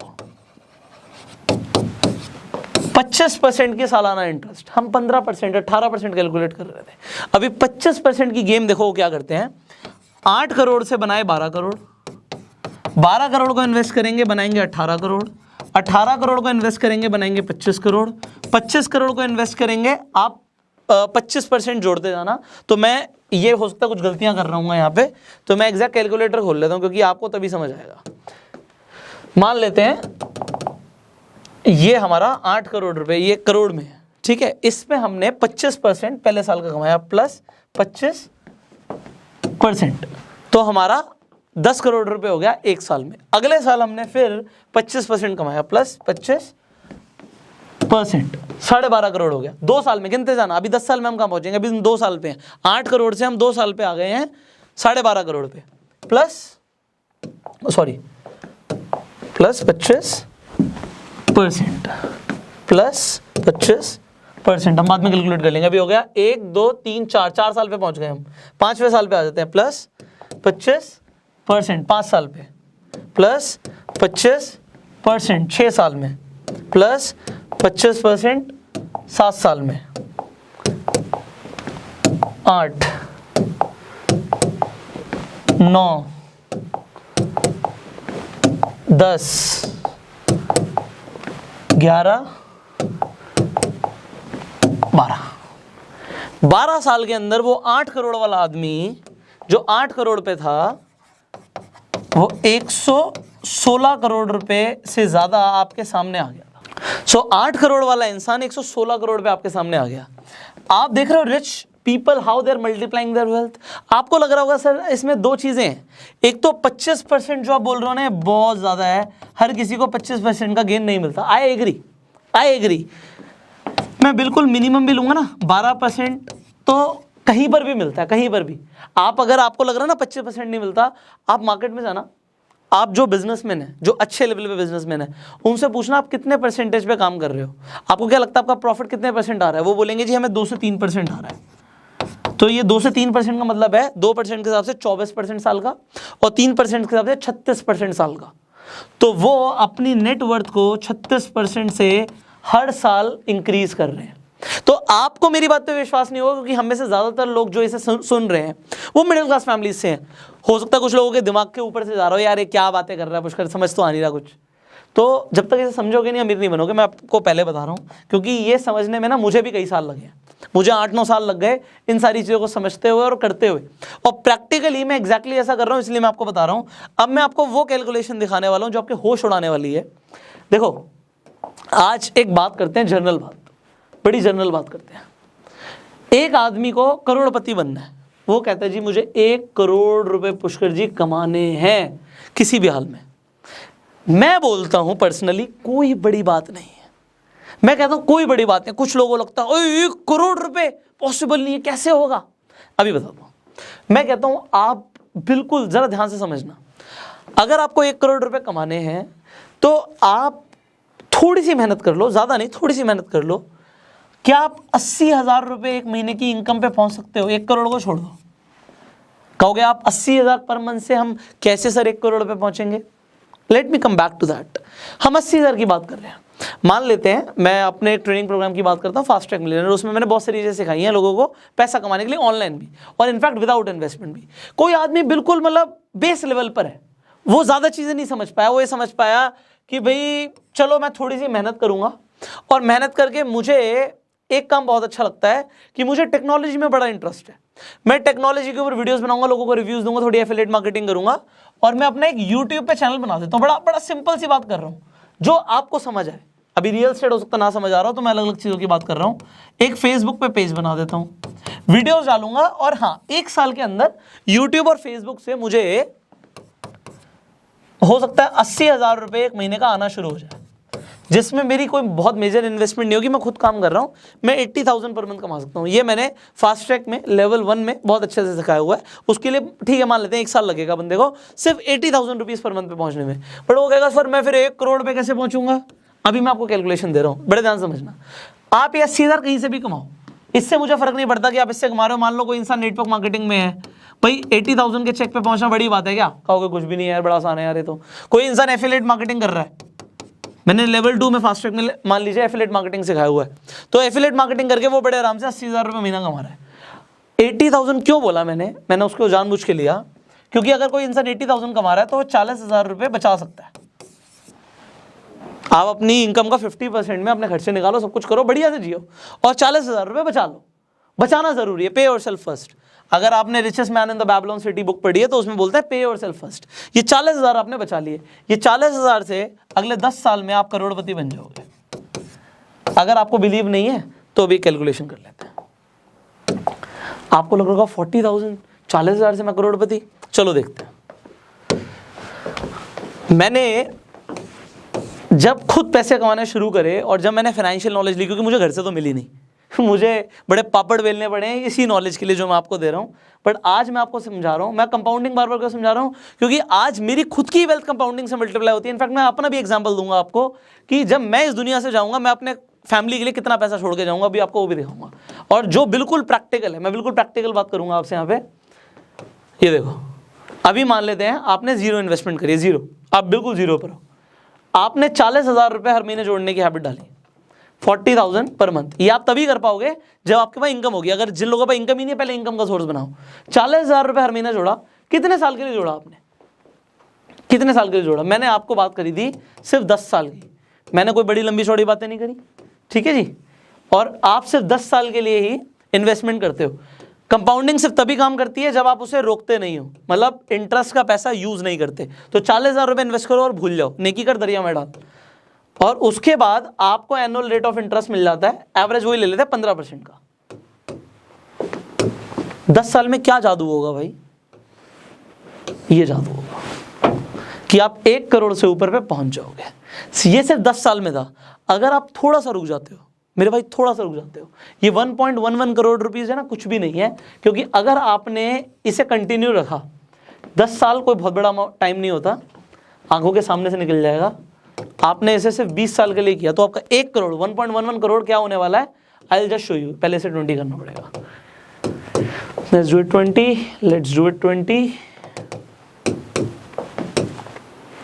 25% की सालाना इंटरेस्ट। हम 15% 18% कैलकुलेट कर रहे थे। अभी 25% की गेम देखो वो क्या करते हैं। 8 करोड़ से बनाए 12 करोड़, 12 करोड़ को इन्वेस्ट करेंगे बनाएंगे 18 करोड़, 18 करोड़ को इन्वेस्ट करेंगे बनाएंगे 25 करोड़, 25 करोड़ को इन्वेस्ट करेंगे। आप 25% जोड़ते जाना। तो मैं ये हो सकता है कुछ गलतियां कर रहा हूँ यहाँ पे, तो मैं एग्जैक्ट कैलकुलेटर खोल लेता हूँ क्योंकि आपको तभी समझ आएगा। मान लेते हैं ये हमारा 8 करोड़ रुपए, ये करोड़ में है, ठीक है। इसमें हमने 25% पहले साल का कमाया प्लस 25%, तो हमारा 10 करोड़ रुपए हो गया 1 साल में। अगले साल हमने फिर 25% कमाया प्लस 25%, 12.5 करोड़ हो गया 2 साल में। गिनते जाना, अभी 10 साल में हम कहाँ पहुंचेंगे, अभी हम 2 साल पे हैं। 8 करोड़ से हम 2 साल पे आ गए हैं 12.5 करोड़ पे, प्लस 25 परसेंट प्लस 25%। हम बाद में कैलकुलेट कर लेंगे। अभी हो गया 1 2 3 4 साल पे पहुंच गए हम, 5वें साल पे आ जाते हैं। प्लस 25% 5 साल पे, प्लस 25% 6 साल में, प्लस 25% 7 साल में, 8 9 10 11 12 साल के अंदर वो 8 करोड़ वाला आदमी जो 8 करोड़ पे था वो 116 करोड़ रुपए से ज्यादा आपके सामने आ गया था। सो 8 करोड़ वाला इंसान 116 करोड़ पे आपके सामने आ गया। आप देख रहे हो rich people how they are multiplying their wealth. आपको लग रहा होगा सर इसमें दो चीजें हैं, एक तो 25% जो आप बोल रहे हो ना बहुत ज्यादा है, हर किसी को 25% का गेन नहीं मिलता। आई एग्री, मैं बिल्कुल मिनिमम भी लूंगा ना 12% तो कहीं पर भी मिलता है, कहीं पर भी। आप अगर आपको लग रहा है ना 25% नहीं मिलता, आप मार्केट में जाना, आप जो बिजनेसमैन है, जो अच्छे लेवल पे बिजनेसमैन है, उनसे पूछना आप कितने परसेंटेज पे काम कर रहे हो, आपको क्या लगता है आपका प्रॉफिट कितने परसेंट आ रहा है। वो बोलेंगे जी हमें 2 से 3% आ रहा है। तो ये 2 से 3% का मतलब है 2% के हिसाब से 24% साल का और 3% के हिसाब से 36% साल का। तो वो अपनी नेटवर्थ को 36% से हर साल इंक्रीज कर रहे हैं। तो आपको मेरी बात पे विश्वास नहीं होगा क्योंकि हम में से ज्यादातर लोग जो इसे सुन रहे हैं वो मिडिल क्लास फैमिली से हैं। हो सकता है कुछ लोगों के दिमाग के ऊपर से जा रहा हो, यार ये क्या बातें कर रहा है पुष्कर, समझ तो आ नहीं रहा कुछ। तो जब तक इसे समझोगे नहीं अमीर नहीं बनोगे, मैं आपको पहले बता रहा हूँ, क्योंकि ये समझने में ना मुझे भी कई साल लगे। मुझे 8-9 साल लग गए इन सारी चीज़ों को समझते हुए और करते हुए, और प्रैक्टिकली मैं एग्जैक्टली ऐसा कर रहा हूँ, इसलिए मैं आपको बता रहा हूँ। अब मैं आपको वो कैलकुलेशन दिखाने वाला हूँ जो आपके होश उड़ाने वाली है। देखो आज एक बात करते हैं, जनरल बात, बड़ी जनरल बात करते हैं। एक आदमी को करोड़पति बनना है, वो कहता है जी मुझे 1 करोड़ रुपए पुष्कर जी कमाने हैं किसी भी हाल में। मैं बोलता हूं पर्सनली कोई बड़ी बात नहीं है, मैं कहता हूं कोई बड़ी बात नहीं। कुछ लोगों को लगता है 1 करोड़ रुपए पॉसिबल नहीं है, कैसे होगा, अभी बताता हूं। मैं कहता हूं आप बिल्कुल जरा ध्यान से समझना, अगर आपको 1 करोड़ रुपए कमाने हैं तो आप थोड़ी सी मेहनत कर लो, ज्यादा नहीं, थोड़ी सी मेहनत कर लो। क्या आप 80,000 रुपए एक महीने की इनकम पे पहुंच सकते हो? 1 करोड़ को छोड़ दो। कहोगे आप 80,000 पर मंथ से हम कैसे सर 1 करोड़ पे पहुंचेंगे? Let me come back to that. हम 80,000 की बात कर रहे हैं। मान लेते हैं मैं अपने ट्रेनिंग प्रोग्राम की बात करता हूँ, फास्ट ट्रैक मिलियनेयर। उसमें मैंने बहुत सारी चीजें सिखाई हैं लोगों को पैसा कमाने के लिए, ऑनलाइन भी और इनफैक्ट विदाउट इन्वेस्टमेंट भी। कोई आदमी बिल्कुल मतलब बेस लेवल पर है, वो ज्यादा चीजें नहीं समझ पाया, वो ये समझ पाया कि भाई चलो मैं थोड़ी सी मेहनत करूंगा, और मेहनत करके मुझे एक काम बहुत अच्छा लगता है कि मुझे टेक्नोलॉजी में बड़ा इंटरेस्ट है। मैं टेक्नोलॉजी के ऊपर वीडियोस बनाऊंगा, लोगों को रिव्यूज दूंगा, थोड़ी एफिलिएट मार्केटिंग करूंगा, और मैं अपना एक यूट्यूब पे चैनल बना देता हूँ। बड़ा सिंपल सी बात कर रहा हूँ जो आपको समझ आए। अभी रियल एस्टेट हो सकता ना समझ आ रहा हो, तो मैं अलग अलग चीजों की बात कर रहा हूँ। एक फेसबुक पे पेज बना देता हूँ, वीडियोस डालूंगा, और हाँ 1 साल के अंदर यूट्यूब और फेसबुक से मुझे हो सकता है 80,000 रुपए एक महीने का आना शुरू हो जाए, जिसमें मेरी कोई बहुत मेजर इन्वेस्टमेंट नहीं होगी। मैं खुद काम कर रहा हूँ, मैं 80,000 पर मंथ कमा सकता हूँ। ये मैंने फास्ट ट्रैक में लेवल 1 में बहुत अच्छे से सिखाया हुआ है। उसके लिए ठीक है मान लेते हैं 1 साल लगेगा बंदे को सिर्फ 80,000 रुपीज़ पर मंथ पे पहुँचने में। बट वो कहेगा सर मैं फिर 1 करोड़ पे कैसे पहुँचूंगा? अभी मैं आपको कैलकुलेशन दे रहा हूँ, बड़े ध्यान से समझना। आप ये 80,000 कहीं से भी कमाओ, इससे मुझे फर्क नहीं पड़ता कि आप इससे कमा रहे हो। मान लो कोई इंसान नेटवर्क मार्केटिंग में है, भाई 80,000 के चेक पे पहुंचना बड़ी बात है क्या? कहोगे कुछ भी नहीं है यार, बड़ा आसान है यार ये तो। कोई इंसान एफिलिएट मार्केटिंग कर रहा है, मैंने लेवल 2 में फास्ट ट्रैक में मान लीजिए एफिलिएट मार्केटिंग सिखाया हुआ है, तो एफिलिएट मार्केटिंग करके वो बड़े आराम से 80,000 रुपये महीना कमा रहा है। 80,000 क्यों बोला मैंने उसको जानबूझ के लिया, क्योंकि अगर कोई इंसान 80,000 कमा रहा है तो वो 40,000 रुपये बचा सकता है। आप अपनी इनकम का 50% में अपने खर्चे निकालो, सब कुछ करो, बढ़िया से जियो, और 40,000 रुपये बचा लो। बचाना जरूरी है, पे योरसेल्फ फर्स्ट। अगर आपने richest man in the Babylon city book पढ़ी है तो उसमें बोलता है पे योरसेल्फ फर्स्ट। ये 40,000 आपने बचा लिए, ये 40,000 से अगले 10 साल में आप करोड़पति बन जाओगे। अगर आपको बिलीव नहीं है तो भी कैलकुलेशन कर लेते हैं। आपको लग रहा होगा 40,000 40,000 से मैं करोड़पति, चलो देखते हैं। मैंने जब खुद पैसे कमाने शुरू करे और जब मैंने फाइनेंशियल नॉलेज ली, क्योंकि मुझे घर से तो मिली नहीं, मुझे बड़े पापड़ बेलने पड़े हैं इसी नॉलेज के लिए जो मैं आपको दे रहा हूँ, बट आज मैं आपको समझा रहा हूँ। मैं कंपाउंडिंग बार बार क्यों समझा रहा हूँ, क्योंकि आज मेरी खुद की वेल्थ कंपाउंडिंग से मल्टीप्लाई होती है। इनफैक्ट मैं अपना भी एग्जांपल दूंगा आपको कि जब मैं इस दुनिया से जाऊंगा मैं अपने फैमिली के लिए कितना पैसा छोड़ के जाऊंगा, अभी आपको वो भी दिखाऊंगा। और जो बिल्कुल प्रैक्टिकल है, मैं बिल्कुल प्रैक्टिकल बात करूंगा आपसे यहाँ पे। ये देखो, अभी मान लेते हैं आपने जीरो इन्वेस्टमेंट करी, जीरो, आप बिल्कुल जीरो पर हो। आपने 40,000 रुपये हर महीने जोड़ने की हैबिट डाली, 40,000 पर मंथ। ये आप तभी कर पाओगे जब आपके पास इनकम होगी। अगर जिन लोगों पर इनकम ही नहीं है, पहले इनकम का सोर्स बनाओ। 40,000 रुपये हर महीना जोड़ा, कितने साल के लिए जोड़ा आपने, कितने साल के लिए जोड़ा? मैंने आपको बात करी थी सिर्फ 10 साल की, मैंने कोई बड़ी लंबी चौड़ी बातें नहीं करी, ठीक है जी। और आप सिर्फ 10 साल के लिए ही इन्वेस्टमेंट करते हो। कंपाउंडिंग सिर्फ तभी काम करती है जब आप उसे रोकते नहीं हो, मतलब इंटरेस्ट का पैसा यूज नहीं करते। तो 40,000 रुपये इन्वेस्ट करो और भूल जाओ, नेकी कर दरिया में डाल। और उसके बाद आपको एनुअल रेट ऑफ इंटरेस्ट मिल जाता है, एवरेज वही ले लेते हैं 15% का। 10 साल में क्या जादू होगा भाई? ये जादू होगा कि आप 1 करोड़ से ऊपर पे पहुंच जाओगे। ये सिर्फ 10 साल में था। अगर आप थोड़ा सा रुक जाते हो मेरे भाई, थोड़ा सा रुक जाते हो, ये 1.11 करोड़ रुपीस है ना, कुछ भी नहीं है। क्योंकि अगर आपने इसे कंटिन्यू रखा, 10 साल कोई बहुत बड़ा टाइम नहीं होता, आंखों के सामने से निकल जाएगा। आपने इसे सिर्फ 20 साल के लिए किया तो आपका 1 करोड़ 1.11 करोड़ क्या होने वाला है? I will just show you. पहले से 20 करना पड़ेगा। Let's do it 20, let's do it 20।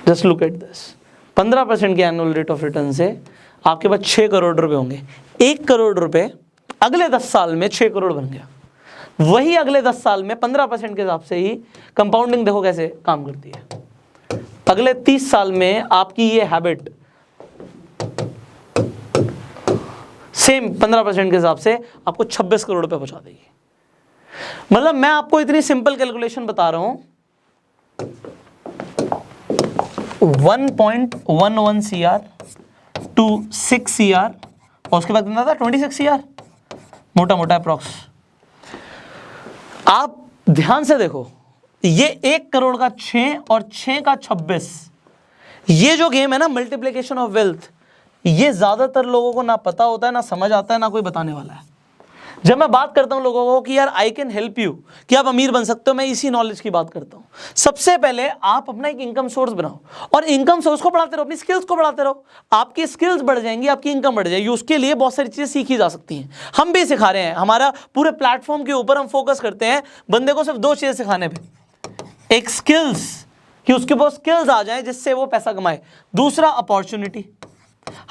Just look at this, 15% के एनुअल रेट ऑफ रिटर्न से आपके पास 6 करोड़ रुपए होंगे। 1 करोड़ रुपए अगले 10 साल में 6 करोड़ बन गया। वही अगले 10 साल में 15% के हिसाब से ही कंपाउंडिंग देखो कैसे काम करती है। अगले 30 साल में आपकी ये हैबिट सेम 15% के हिसाब से आपको 26 करोड़ रुपए पहुंचा देगी। मतलब मैं आपको इतनी सिंपल कैलकुलेशन बता रहा हूं, 1.11 CR टू 6 CR और उसके बाद कितना था? 26 CR, मोटा मोटा अप्रॉक्स। आप ध्यान से देखो, ये 1 करोड़ का 6 और 6 का 26, ये जो गेम है ना मल्टीप्लिकेशन ऑफ वेल्थ, ये ज्यादातर लोगों को ना पता होता है, ना समझ आता है, ना कोई बताने वाला है। जब मैं बात करता हूं लोगों को कि यार आई कैन हेल्प यू, कि आप अमीर बन सकते हो, मैं इसी नॉलेज की बात करता हूं। सबसे पहले आप अपना एक इनकम सोर्स बनाओ और इनकम सोर्स को बढ़ाते रहो, अपनी स्किल्स को बढ़ाते रहो। आपकी स्किल्स बढ़ जाएंगी, आपकी इनकम बढ़ जाएगी। उसके लिए बहुत सारी चीजें सीखी जा सकती हैं, हम भी सिखा रहे हैं। हमारा पूरे प्लेटफॉर्म के ऊपर हम फोकस करते हैं बंदे को सिर्फ 2 चीजें सिखाने पे। एक स्किल्स, कि उसके पास स्किल्स आ जाए जिससे वो पैसा कमाए। दूसरा अपॉर्चुनिटी।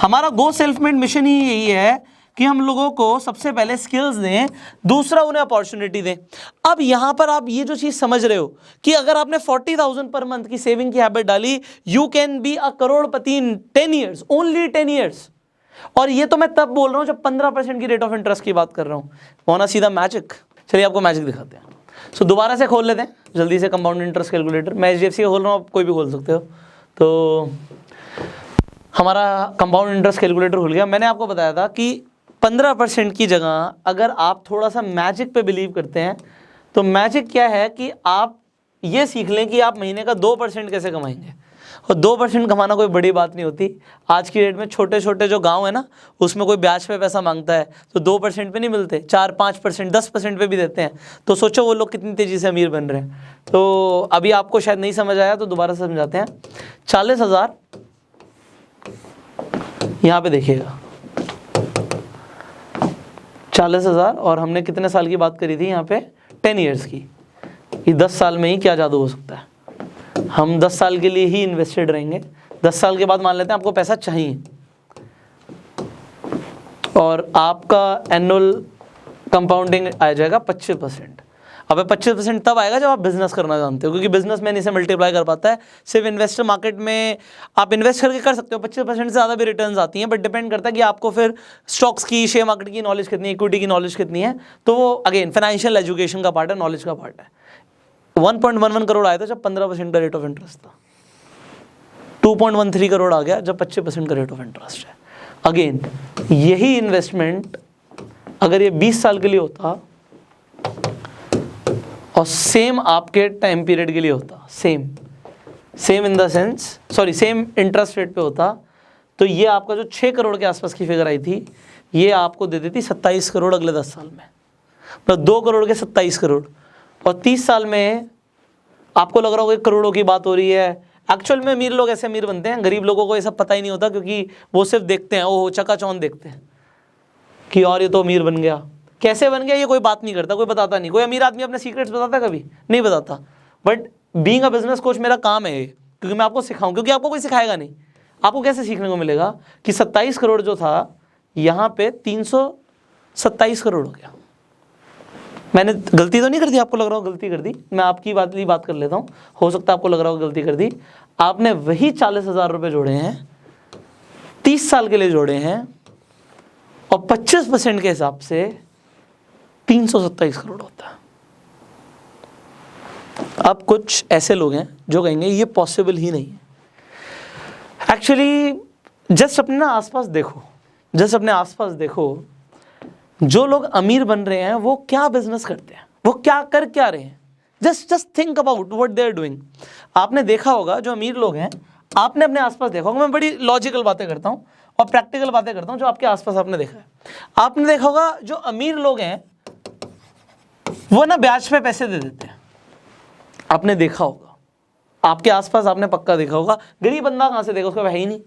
हमारा गो सेल्फ मेड मिशन ही यही है कि हम लोगों को सबसे पहले स्किल्स दें, दूसरा उन्हें अपॉर्चुनिटी दें। अब यहां पर आप ये जो चीज समझ रहे हो कि अगर आपने 40,000 पर मंथ की सेविंग की हैबिट डाली, you can be a Crorepati in 10 years, only 10 years. और ये तो मैं तब बोल रहा हूं जब 15% की रेट ऑफ इंटरेस्ट की बात कर रहा हूं। होना सीधा मैजिक। चलिए आपको मैजिक दिखाते हैं। सो दोबारा से खोल लेते हैं जल्दी से कंपाउंड इंटरेस्ट कैलकुलेटर। मैं HDFC का खोल रहा हूं, आप कोई भी खोल सकते हो। तो हमारा कंपाउंड इंटरेस्ट कैलकुलेटर खुल गया। मैंने आपको बताया था कि 15% की जगह अगर आप थोड़ा सा मैजिक पे बिलीव करते हैं, तो मैजिक क्या है कि आप ये सीख लें कि आप महीने का 2% कैसे कमाएंगे। और 2% कमाना कोई बड़ी बात नहीं होती। आज की डेट में छोटे छोटे जो गांव है ना, उसमें कोई ब्याज पे पैसा मांगता है तो 2% पे नहीं मिलते, 4-5%, 10% पे भी देते हैं। तो सोचो वो लोग कितनी तेज़ी से अमीर बन रहे हैं। तो अभी आपको शायद नहीं समझ आया तो दोबारा से समझाते हैं। 40,000 यहाँ पे देखिएगा, 40,000 और हमने कितने साल की बात करी थी यहाँ पे? 10 ईयर्स की। ये 10 साल में ही क्या जादू हो सकता है। हम 10 साल के लिए ही इन्वेस्टेड रहेंगे। 10 साल के बाद मान लेते हैं आपको पैसा चाहिए और आपका एनुअल कंपाउंडिंग आ जाएगा 25%। अब 25% तब आएगा जब आप बिजनेस करना जानते हो, क्योंकि बिजनेसमैन इसे मल्टीप्लाई कर पाता है। सिर्फ इन्वेस्टर मार्केट में आप इन्वेस्ट करके कर सकते हो, 25% से ज़्यादा भी रिटर्न्स आती हैं, बट डिपेंड करता है कि आपको फिर स्टॉक्स की, शेयर मार्केट की नॉलेज कितनी है, इक्विटी की नॉलेज कितनी है। तो वो अगेन फाइनेंशियल एजुकेशन का पार्ट है, नॉलेज का पार्ट है। 1.11 करोड़ आया था जब 15% का रेट ऑफ इंटरेस्ट था। 2.13 करोड़ आ गया जब 25% का रेट ऑफ इंटरेस्ट है। अगेन यही इन्वेस्टमेंट अगर ये 20 साल के लिए होता और सेम आपके टाइम पीरियड के लिए होता, same in the sense, sorry same interest rate पे होता, तो ये आपका जो 6 करोड़ के आसपास की फिगर आई थी, ये आपको दे देती 27 करोड़ अगले 10 साल में, मतलब 2 करोड़ के 27 करोड़। और 30 साल में आपको लग रहा होगा करोड़ों की बात हो रही है। एक्चुअल में अमीर लोग ऐसे अमीर बनते हैं, गरीब लोगों को ये सब पता ही नहीं होता, क्योंकि वो सिर्फ देखते हैं, ओह चकाचौंध देखते हैं कि और ये तो अमीर बन गया। कैसे बन गया ये कोई बात नहीं करता, कोई बताता नहीं। कोई अमीर आदमी अपने सीक्रेट्स बताता है? कभी नहीं बताता। But being a business coach मेरा काम है ये, क्योंकि मैं आपको सिखाऊं, क्योंकि आपको कोई सिखाएगा नहीं। आपको कैसे सीखने को मिलेगा कि 27 करोड़ जो था यहाँ पे 327 करोड़ हो गया। मैंने गलती तो नहीं कर दी? आपको लग रहा हो गलती कर दी? मैं आपकी बात कर लेता हूँ, हो सकता है आपको लग रहा हो गलती कर दी। आपने वही 40,000 रुपये जोड़े हैं, 30 साल के लिए जोड़े हैं, और 25% के हिसाब से 327 करोड़ होता है। अब कुछ ऐसे लोग हैं जो कहेंगे ये पॉसिबल ही नहीं है। एक्चुअली जस्ट अपने ना आसपास देखो, जस्ट अपने आसपास देखो, जो लोग अमीर बन रहे हैं वो क्या बिजनेस करते हैं, वो क्या कर क्या रहे हैं। Just think about what they are doing. आपने देखा होगा जो अमीर लोग हैं, आपने अपने आसपास देखा होगा। मैं बड़ी लॉजिकल बातें करता हूँ और प्रैक्टिकल बातें करता हूँ, जो आपके आसपास आपने देखा है। आपने देखा होगा जो अमीर लोग हैं वो ना ब्याज पे पैसे दे देते हैं। आपने देखा होगा, आपके आसपास आपने पक्का देखा होगा। गरीब बंदा कहाँ से देगा, उसका है ही नहीं।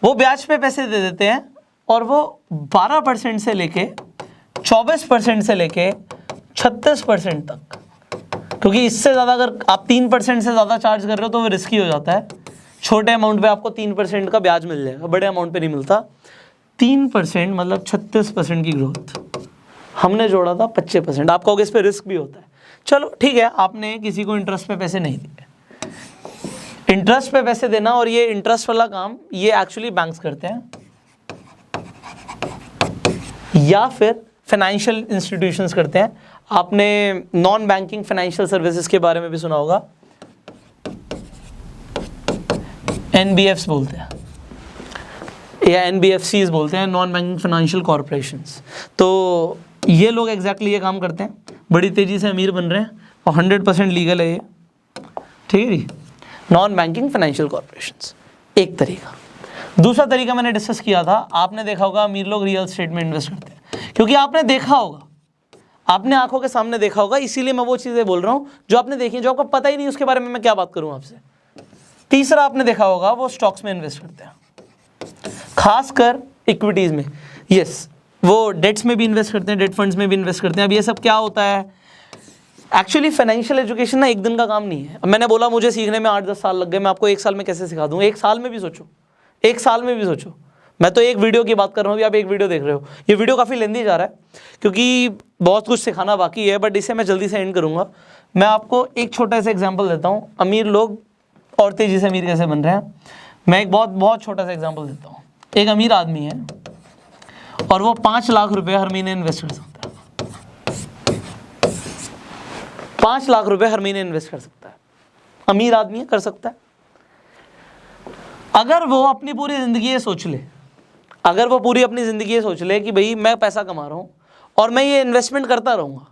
वो ब्याज पे पैसे दे देते हैं, और वो 12% से लेके 24% से लेके 36% तक, क्योंकि इससे ज़्यादा अगर आप 3% से ज़्यादा चार्ज कर रहे हो तो वो रिस्की हो जाता है। छोटे अमाउंट पे आपको 3% का ब्याज मिल जाएगा, बड़े अमाउंट पे नहीं मिलता। 3% मतलब 36% की ग्रोथ। हमने जोड़ा था 25%। आप कहोगे इस पे रिस्क भी होता है। चलो ठीक है, आपने किसी को इंटरेस्ट पे पैसे नहीं दिए। इंटरेस्ट पे पैसे देना और ये इंटरेस्ट वाला काम ये एक्चुअली बैंक्स करते हैं, या फिर फाइनेंशियल इंस्टीट्यूशंस करते हैं। आपने नॉन बैंकिंग फाइनेंशियल सर्विसेज के बारे में भी सुना होगा, NBFs बोलते हैं या NBFCs बोलते हैं, नॉन बैंकिंग फाइनेंशियल कॉर्पोरेशंस। तो ये लोग एग्जैक्टली ये काम करते हैं, बड़ी तेजी से अमीर बन रहे हैं, और 100% लीगल है ये, ठीक है जी। नॉन बैंकिंग फाइनेंशियल कॉर्पोरेशंस एक तरीका। दूसरा तरीका मैंने डिस्कस किया था, आपने देखा होगा अमीर लोग रियल एस्टेट में इन्वेस्ट करते हैं, क्योंकि आपने देखा होगा, आपने आंखों के सामने देखा होगा। इसीलिए मैं वो चीज़ें बोल रहा हूँ जो आपने देखी, जो आपको पता ही नहीं उसके बारे में मैं क्या बात करूँ आपसे। तीसरा आपने देखा होगा वो स्टॉक्स में इन्वेस्ट करते हैं, खासकर इक्विटीज़ में। यस, वो डेट्स में भी इन्वेस्ट करते हैं, डेट फंड्स में भी इन्वेस्ट करते हैं। अब ये सब क्या होता है, एक्चुअली फाइनेंशियल एजुकेशन ना एक दिन का काम नहीं है। अब मैंने बोला मुझे सीखने में 8-10 साल लग गए, मैं आपको 1 साल में कैसे सिखा दूँ? 1 साल में भी सोचो, 1 साल में भी सोचो। मैं तो एक वीडियो की बात कर रहा हूँ, अभी आप एक वीडियो देख रहे हो। ये वीडियो काफ़ी लेंदी जा रहा है क्योंकि बहुत कुछ सिखाना बाकी है, बट इसे मैं जल्दी से एंड करूँगा। मैं आपको एक छोटा सा एग्जाम्पल देता हूँ, अमीर लोग और तेज़ी से अमीर कैसे बन रहे हैं। मैं एक बहुत छोटा सा एग्जाम्पल देता हूँ। एक अमीर आदमी है और वो 5 लाख रुपये हर महीने इन्वेस्ट कर सकता है। 5 लाख रुपये हर महीने इन्वेस्ट कर सकता है। अमीर आदमी है, कर सकता है। अगर वो अपनी पूरी ज़िंदगी ये सोच ले, अगर वो पूरी अपनी ज़िंदगी ये सोच ले कि भाई मैं पैसा कमा रहा हूँ और मैं ये इन्वेस्टमेंट करता रहूँगा,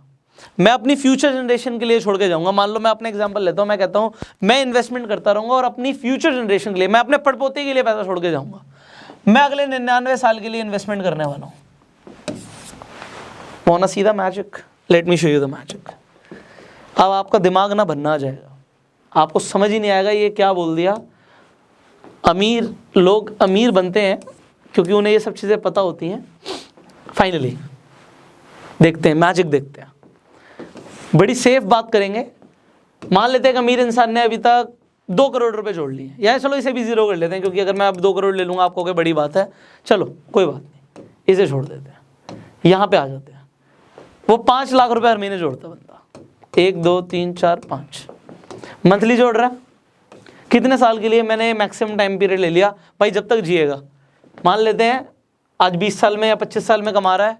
मैं अपनी फ्यूचर जनरेशन के लिए छोड़ के जाऊँगा। मान लो मैं अपना एग्जांपल लेता हूँ, मैं कहता हूँ मैं इन्वेस्टमेंट करता रहूँगा और अपनी फ्यूचर जनरेशन के लिए, मैं अपने पड़पोते के लिए पैसा छोड़ के जाऊँगा। मैं अगले 99 साल के लिए इन्वेस्टमेंट करने वाला हूँ। Want to see the magic? Let me show you the magic. अब आपका दिमाग ना बनना आ जाएगा, आपको समझ ही नहीं आएगा ये क्या बोल दिया। अमीर लोग अमीर बनते हैं क्योंकि उन्हें ये सब चीज़ें पता होती हैं। फाइनली देखते हैं, मैजिक देखते हैं। बड़ी सेफ बात करेंगे। मान लेते हैं कि अमीर इंसान ने अभी तक 2 करोड़ रुपए जोड़ लिए, या चलो इसे भी जीरो कर लेते हैं, क्योंकि अगर मैं अब 2 करोड़ ले लूँगा आप कहोगे बड़ी बात है। चलो कोई बात नहीं, इसे छोड़ देते हैं, यहाँ पे आ जाते हैं। वो 5 लाख रुपए हर महीने जोड़ता बंदा, 1 2 3 4 5 मंथली जोड़ रहा है। कितने साल के लिए? मैंने मैक्सिमम टाइम पीरियड ले लिया भाई, जब तक जिएगा। मान लेते हैं आज 20 साल में या 25 साल में कमा रहा है,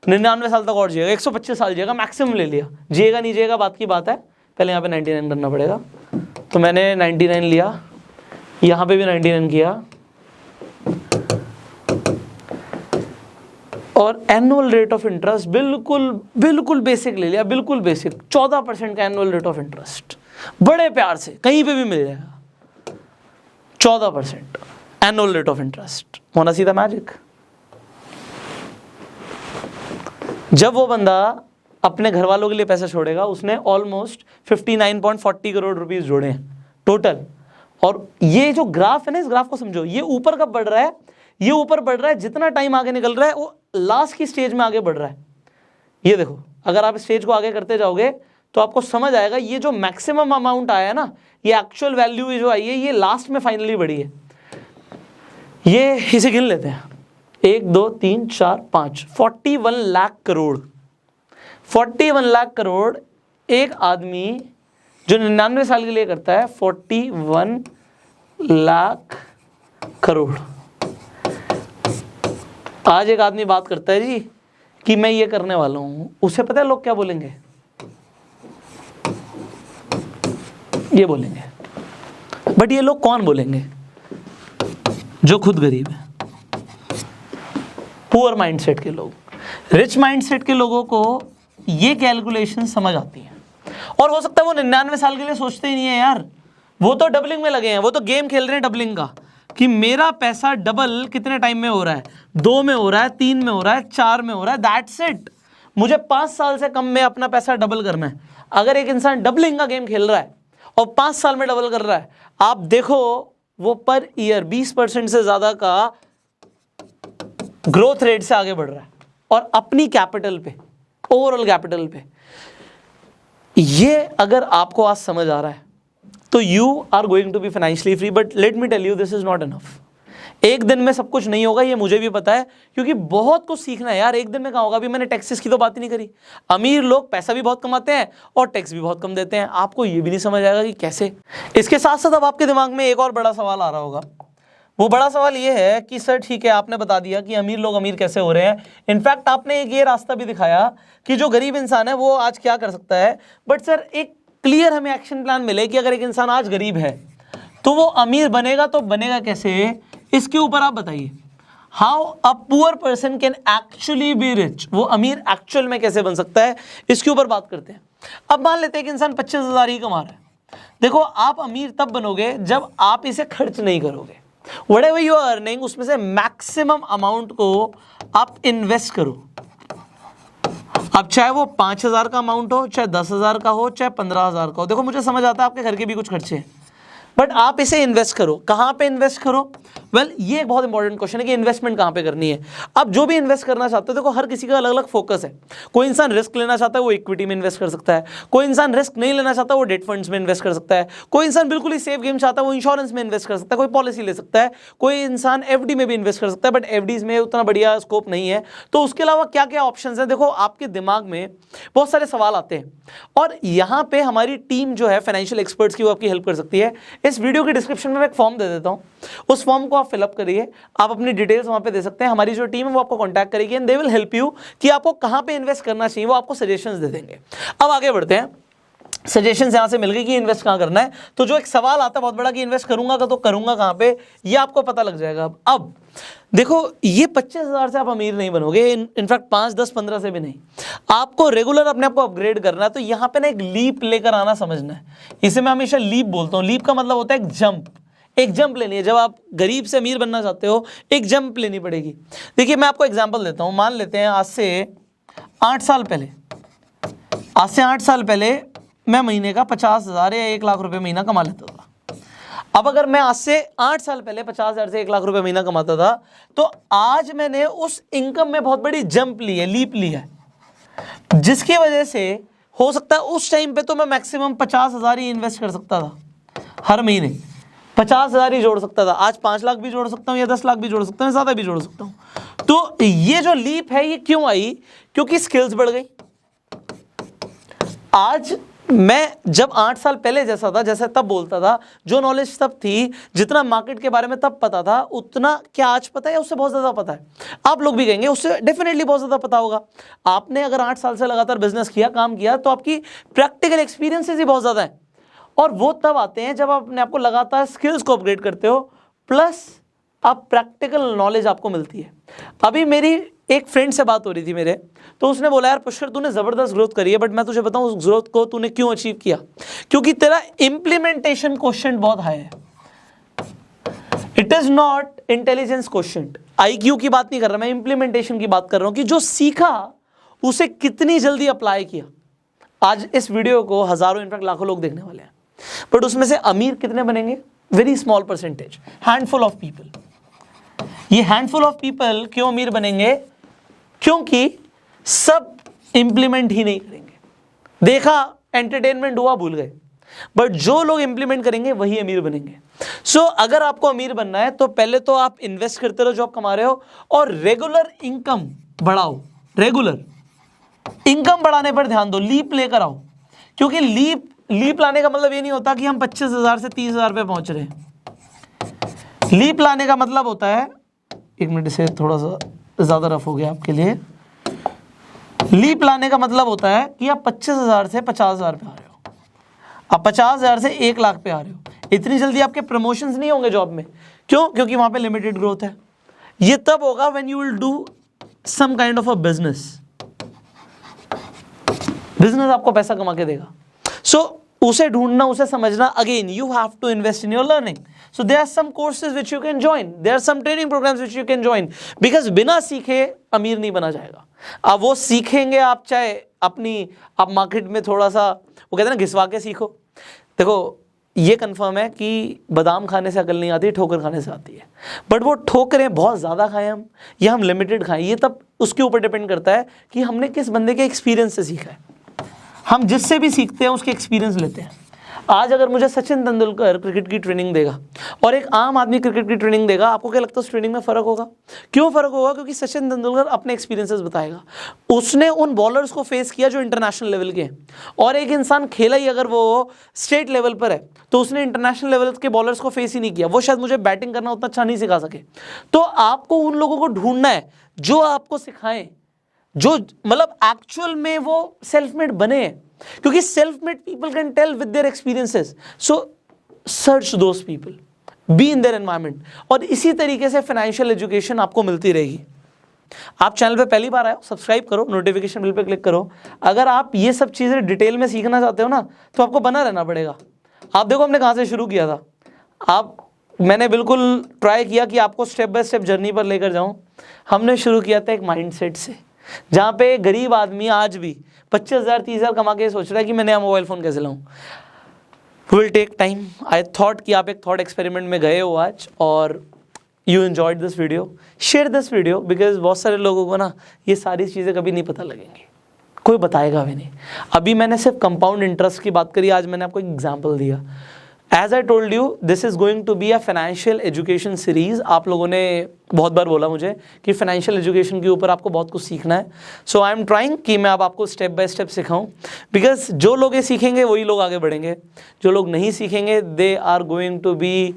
99 साल तक और जिएगा, 125 साल जिएगा, मैक्सिमम ले लिया। जिएगा नहीं जिएगा बात की बात है, पहले यहाँ पे 99 करना पड़ेगा। तो मैंने 99 लिया, यहाँ पे भी 99 किया, और एनुअल रेट ऑफ इंटरेस्ट बिल्कुल बेसिक ले लिया, बिल्कुल बेसिक 14% का एनुअल रेट ऑफ इंटरेस्ट, बड़े प्यार से कहीं पे भी मिल जाएगा 14%। Annual rate of interest. होना सीधा मैजिक। जब वो बंदा अपने घर वालों के लिए पैसे छोड़ेगा, उसने ऑलमोस्ट 59.40 करोड़ रुपीस जोड़े हैं टोटल। और ये जो ग्राफ है ना, इस ग्राफ को समझो, ये ऊपर कब बढ़ रहा है, ये ऊपर बढ़ रहा है जितना टाइम आगे निकल रहा है वो लास्ट की स्टेज में आगे बढ़ रहा है। ये देखो, अगर आप स्टेज को आगे करते जाओगे तो आपको समझ आएगा ये जो मैक्सिमम अमाउंट आया है ना, ये एक्चुअल वैल्यू जो आई है, ये लास्ट में फाइनली बढ़ी है। ये इसे गिन लेते हैं, 1 2 3 4 5, 41 लाख करोड़। 41 लाख करोड़ एक आदमी जो 99 साल के लिए करता है, 41 लाख करोड़। आज एक आदमी बात करता है जी कि मैं ये करने वाला हूं, उसे पता है लोग क्या बोलेंगे? ये बोलेंगे। बट ये लोग कौन बोलेंगे? जो खुद गरीब है, पुअर माइंडसेट के लोग। रिच माइंडसेट के लोगों को ये कैलकुलेशन समझ आती है। और हो सकता है वो 99 साल के लिए सोचते ही नहीं है यार, वो तो डबलिंग में लगे हैं, वो तो गेम खेल रहे हैं डबलिंग का, कि मेरा पैसा डबल कितने टाइम में हो रहा है, 2 में हो रहा है, 3 में हो रहा है, 4 में हो रहा है, दैट्स इट। मुझे 5 साल से कम में अपना पैसा डबल करना है। अगर एक इंसान डबलिंग का गेम खेल रहा है और 5 साल में डबल कर रहा है, आप देखो वो पर ईयर 20% से ज्यादा का ग्रोथ रेट से आगे बढ़ रहा है, और अपनी कैपिटल पे, ओवरऑल कैपिटल पे। ये अगर आपको आज समझ आ रहा है तो you are going to be financially free. But let me tell you, this is not enough. एक दिन में सब कुछ नहीं होगा, ये मुझे भी पता है, क्योंकि बहुत कुछ सीखना है यार। एक दिन में कहाँ होगा? अभी मैंने टैक्सेस की तो बात ही नहीं करी। अमीर लोग पैसा भी बहुत कमाते हैं और टैक्स भी बहुत कम देते हैं। आपको ये भी नहीं समझ आएगा कि कैसे। इसके साथ साथ अब आपके दिमाग में एक और बड़ा सवाल आ रहा होगा। वो बड़ा सवाल ये है कि सर ठीक है, आपने बता दिया कि अमीर लोग अमीर कैसे हो रहे हैं, इनफैक्ट आपने एक ये रास्ता भी दिखाया कि जो गरीब इंसान है वो आज क्या कर सकता है। बट सर एक क्लियर हमें एक्शन प्लान मिले कि अगर एक इंसान आज गरीब है तो वो अमीर बनेगा, तो बनेगा कैसे? इसके ऊपर आप बताइए। How a poor person can actually be rich. वो अमीर एक्चुअल में कैसे बन सकता है, इसके ऊपर बात करते हैं। अब मान लेते हैं कि इंसान 25,000 ही कमा रहा है। देखो, आप अमीर तब बनोगे जब आप इसे खर्च नहीं करोगे। Whatever you are earning, उसमें से मैक्सिमम अमाउंट को आप इन्वेस्ट करो। अब चाहे वो 5,000 का अमाउंट हो, चाहे 10,000 का हो, चाहे 15,000 का हो। देखो, मुझे समझ आता है आपके घर के भी कुछ खर्चे हैं, बट आप इसे इन्वेस्ट करो। कहाँ पे इन्वेस्ट करो? वेल, ये एक बहुत इंपॉर्टेंट क्वेश्चन है कि इन्वेस्टमेंट कहाँ पे करनी है। अब जो भी इन्वेस्ट करना चाहते हो, देखो हर किसी का अलग अलग फोकस है। कोई इंसान रिस्क लेना चाहता है, वो इक्विटी में इन्वेस्ट कर सकता है। कोई इंसान रिस्क नहीं लेना चाहता, वो डेट फंड्स में इन्वेस्ट कर सकता है। कोई इंसान बिल्कुल ही सेफ गेम चाहता है, वो इंश्योरेंस में इन्वेस्ट कर सकता है, कोई पॉलिसी ले सकता है। कोई इंसान एफडी में भी इन्वेस्ट कर सकता है, बट एफडीज में उतना बढ़िया स्कोप नहीं है। तो उसके अलावा क्या क्या ऑप्शन है? देखो, आपके दिमाग में बहुत सारे सवाल आते हैं, और यहाँ पे हमारी टीम जो है फाइनेंशियल एक्सपर्ट्स की, वो आपकी हेल्प कर सकती है। इस वीडियो के डिस्क्रिप्शन में मैं एक फॉर्म दे देता हूँ, उस फॉर्म को आप फिलअप करिए। आप अपनी डिटेल्स वहां पे दे सकते हैं। हमारी जो टीम है वो आपको कांटेक्ट करेगी and they will help you कि आपको कहां पे इन्वेस्ट करना चाहिए। वो आपको सजेशंस दे देंगे। अब आगे बढ़ते हैं। सजेशंस यहां से मिल गई कि इन्वेस्ट कहां करना है। तो जो एक सवाल आता है बहुत बड़ा कि इन्वेस्ट करूंगा तो करूंगा कहां पे, ये आपको पता लग जाएगा। अब देखो, ये 25,000 से आप अमीर नहीं बनोगे, इनफैक्ट 5, 10, 15 से भी नहीं। आपको रेगुलर अपने आप को अपग्रेड करना है। तो यहाँ पे ना एक लीप लेकर आना समझना है। इसे मैं हमेशा लीप बोलता हूँ। लीप का मतलब होता है एक जंप। एक जंप लेनी है। जब आप गरीब से अमीर बनना चाहते हो, एक जंप लेनी पड़ेगी। देखिए, मैं आपको एग्जांपल देता हूं। मान लेते हैं आज से 8 साल पहले मैं महीने का 50,000 या 1 लाख रुपए महीना कमा लेता था। अब अगर मैं आज से 8 साल पहले 50,000 से 1 लाख रुपए महीना कमाता था, तो आज मैंने उस इनकम में बहुत बड़ी जंप ली है, लीप ली है, जिसकी वजह से हो सकता है उस टाइम पे तो मैं मैक्सिमम 50,000 ही इन्वेस्ट कर सकता था। हर महीने 50,000 ही जोड़ सकता था। आज 5 लाख भी जोड़ सकता हूँ या 10 लाख भी जोड़ सकता हूँ, ज़्यादा भी जोड़ सकता हूँ। तो ये जो लीप है, ये क्यों आई? क्योंकि स्किल्स बढ़ गई। आज मैं जब 8 साल पहले जैसा था, जैसे तब बोलता था, जो नॉलेज तब थी, जितना मार्केट के बारे में तब पता था, उतना क्या आज पता है? उससे बहुत ज़्यादा पता है। आप लोग भी कहेंगे उससे डेफिनेटली बहुत ज़्यादा पता होगा। आपने अगर 8 साल से लगातार बिजनेस किया, काम किया, तो आपकी प्रैक्टिकल एक्सपीरियंसेस ही बहुत ज़्यादा है। और वो तब आते हैं जब आप अपने आप को लगातार स्किल्स को अपग्रेड करते हो, प्लस अब प्रैक्टिकल नॉलेज आपको मिलती है। अभी मेरी एक फ्रेंड से बात हो रही थी मेरे, तो उसने बोला, यार पुष्कर, तूने ज़बरदस्त ग्रोथ करी है, बट मैं तुझे बताऊं उस ग्रोथ को तूने क्यों अचीव किया? क्योंकि तेरा इम्प्लीमेंटेशन क्वेश्चन बहुत हाई है। It is not intelligence question. IQ की बात नहीं कर रहा मैं, इंप्लीमेंटेशन की बात कर रहा हूं कि जो सीखा उसे कितनी जल्दी अप्लाई किया। आज इस वीडियो को हजारों इनफैक्ट लाखों लोग देखने वाले हैं, बट उसमें से अमीर कितने बनेंगे? Very small percentage, handful of people. ये हैंडफुल ऑफ पीपल क्यों अमीर बनेंगे? क्योंकि सब इंप्लीमेंट ही नहीं करेंगे। देखा, एंटरटेनमेंट हुआ, भूल गए। बट जो लोग इंप्लीमेंट करेंगे वही अमीर बनेंगे। सो अगर आपको अमीर बनना है तो पहले तो आप इन्वेस्ट करते रहो जो आप कमा रहे हो, और रेगुलर इनकम बढ़ाओ। रेगुलर इनकम बढ़ाने पर ध्यान दो, लीप लेकर आओ। क्योंकि लीप लाने का मतलब ये नहीं होता कि हम 25,000 से 30,000 पे पहुंच रहे हैं। लीप लाने का मतलब होता है, एक मिनट से थोड़ा सा ज्यादा रफ हो गया आपके लिए। लीप लाने का मतलब होता है कि आप 25,000 से 50,000 पे आ रहे हो, आप 50,000 से 1 लाख पे आ रहे हो। इतनी जल्दी आपके प्रमोशंस नहीं होंगे जॉब में। क्यों? क्योंकि वहां पे लिमिटेड ग्रोथ है। ये तब होगा when you will do some kind of a business. Business आपको पैसा कमा के देगा। सो उसे ढूंढना, उसे समझना, again you have to invest in your learning. So there are some courses which you can join, there are some training programs which you can join, because बिना सीखे अमीर नहीं बना जाएगा। अब वो सीखेंगे आप, चाहे आप मार्केट में थोड़ा सा, वो कहते हैं ना, घिसवा के सीखो। देखो ये कंफर्म है कि बादाम खाने से अकल नहीं आती, ठोकर खाने से आती है। बट वो ठोकरें बहुत ज़्यादा खाएं हम, या हम लिमिटेड खाएं, ये तब उसके ऊपर डिपेंड करता है कि हमने किस बंदे के एक्सपीरियंस से सीखा है। हम जिससे भी सीखते हैं उसके एक्सपीरियंस लेते हैं। आज अगर मुझे सचिन तेंदुलकर क्रिकेट की ट्रेनिंग देगा और एक आम आदमी क्रिकेट की ट्रेनिंग देगा, आपको क्या लगता है उस ट्रेनिंग में फ़र्क होगा? क्यों फ़र्क होगा? क्योंकि सचिन तेंदुलकर अपने एक्सपीरियंसेस बताएगा। उसने उन बॉलर्स को फेस किया जो इंटरनेशनल लेवल के हैं, और एक इंसान खेला ही अगर वो स्टेट लेवल पर है तो उसने इंटरनेशनल लेवल के बॉलर्स को फेस ही नहीं किया। वो शायद मुझे बैटिंग करना उतना अच्छा नहीं सिखा सके। तो आपको उन लोगों को ढूंढना है जो आपको सिखाएं, जो मतलब एक्चुअल में वो सेल्फ मेड बने हैं। क्योंकि self made people can tell with their experiences. So search those people, be in their environment. और इसी तरीके से फाइनेंशियल एजुकेशन आपको मिलती रहेगी। आप चैनल पे पहली बार आए हो, सब्सक्राइब करो, नोटिफिकेशन बिल पे क्लिक करो। अगर आप ये सब चीज़ें डिटेल में सीखना चाहते हो ना, तो आपको बना रहना पड़ेगा। आप देखो हमने कहाँ से शुरू किया था। मैंने बिल्कुल ट्राई किया कि आपको स्टेप बाय स्टेप जर्नी पर लेकर जाऊँ। हमने शुरू किया था एक माइंडसेट से, जहाँ पे गरीब आदमी आज भी 25,000 30,000 कमा के सोच रहा है कि मैं नया मोबाइल फ़ोन कैसे लाऊं। Will take time. I thought कि आप एक थॉट एक्सपेरिमेंट में गए हो आज, और you enjoyed this video. Share this video, because बहुत सारे लोगों को ना ये सारी चीज़ें कभी नहीं पता लगेंगी, कोई बताएगा भी नहीं। अभी मैंने सिर्फ कंपाउंड इंटरेस्ट की बात करी, आज मैंने आपको एक एग्जाम्पल दिया। As I told you, this is going to be a financial education series. आप लोगों ने बहुत बार बोला मुझे कि फाइनेंशियल एजुकेशन के ऊपर आपको बहुत कुछ सीखना है। सो आई एम ट्राइंग कि मैं अब आपको स्टेप बाय स्टेप सिखाऊं, बिकॉज जो लोग ये सीखेंगे वही लोग आगे बढ़ेंगे। जो लोग नहीं सीखेंगे they are going to be,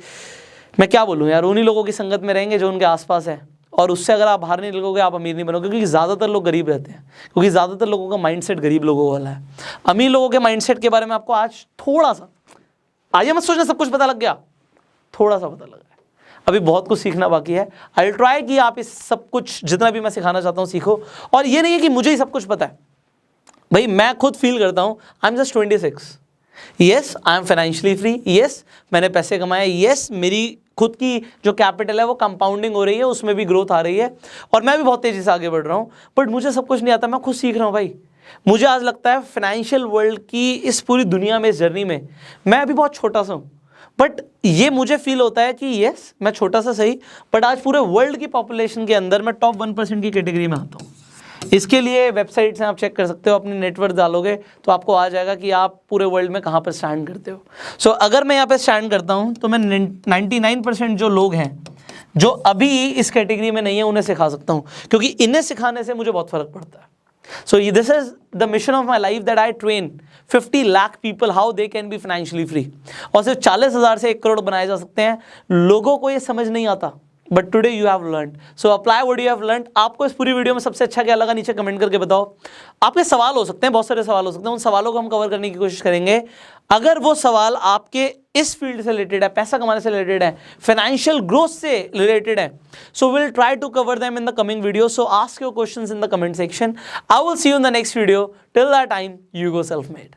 मैं क्या बोलूँ यार, उन्हीं लोगों की संगत में रहेंगे जो उनके आसपास है। और उससे अगर आप बाहर नहीं निकलोगे, आप अमीर नहीं बनोगे। क्योंकि ज़्यादातर लोग गरीब रहते हैं, क्योंकि ज़्यादातर लोगों का माइंडसेट गरीब लोगों वाला है। अमीर लोगों के माइंडसेट के बारे में आपको आज थोड़ा सा, आइए मत सोचना सब कुछ पता लग गया, थोड़ा सा पता लगा है। अभी बहुत कुछ सीखना बाकी है। आई विल ट्राई कि आप इस सब कुछ जितना भी मैं सिखाना चाहता हूँ सीखो। और ये नहीं है कि मुझे ही सब कुछ पता है, भाई मैं खुद फील करता हूँ I am just 26। Yes I am financially free, yes मैंने पैसे कमाए, येस मेरी खुद की जो कैपिटल है वो कंपाउंडिंग हो रही है, उसमें भी ग्रोथ आ रही है, और मैं भी बहुत तेज़ी से आगे बढ़ रहा हूँ। बट मुझे सब कुछ नहीं आता, मैं खुद सीख रहा हूँ भाई। मुझे आज लगता है फाइनेंशियल वर्ल्ड की इस पूरी दुनिया में, इस जर्नी में मैं अभी बहुत छोटा सा हूँ। बट ये मुझे फील होता है कि यस मैं छोटा सा सही, बट आज पूरे वर्ल्ड की पॉपुलेशन के अंदर मैं टॉप 1% की कैटेगरी में आता हूँ। इसके लिए वेबसाइट से आप चेक कर सकते हो, अपनी नेटवर्क डालोगे तो आपको आ जाएगा कि आप पूरे वर्ल्ड में कहाँ पर स्टैंड करते हो। सो अगर मैं यहाँ पे स्टैंड करता हूँ तो मैं 99% जो लोग हैं जो अभी इस कैटेगरी में नहीं है उन्हें सिखा सकता हूँ, क्योंकि इन्हें सिखाने से मुझे बहुत फ़र्क पड़ता है। So this is the mission of my life, that I train 50 lakh people how they can be financially free। और सिर्फ 40,000 से 1 करोड़ बनाए जा सकते हैं। लोगों को ये समझ नहीं आता, but today you have learned, so apply what you have learned. आपको इस पूरी वीडियो में सबसे अच्छा क्या लगा नीचे कमेंट करके बताओ। आपके सवाल हो सकते हैं, बहुत सारे सवाल हो सकते हैं, उन सवालों को हम कवर करने की कोशिश करेंगे। अगर वो सवाल आपके इस फील्ड से रिलेटेड है, पैसा कमाने से रिलेटेड है, फाइनेंशियल ग्रोथ से रिलेटेड है, so will try to cover them in the coming video. So ask your questions in the comment section. I will see you in the next video. Till that time, you go self made.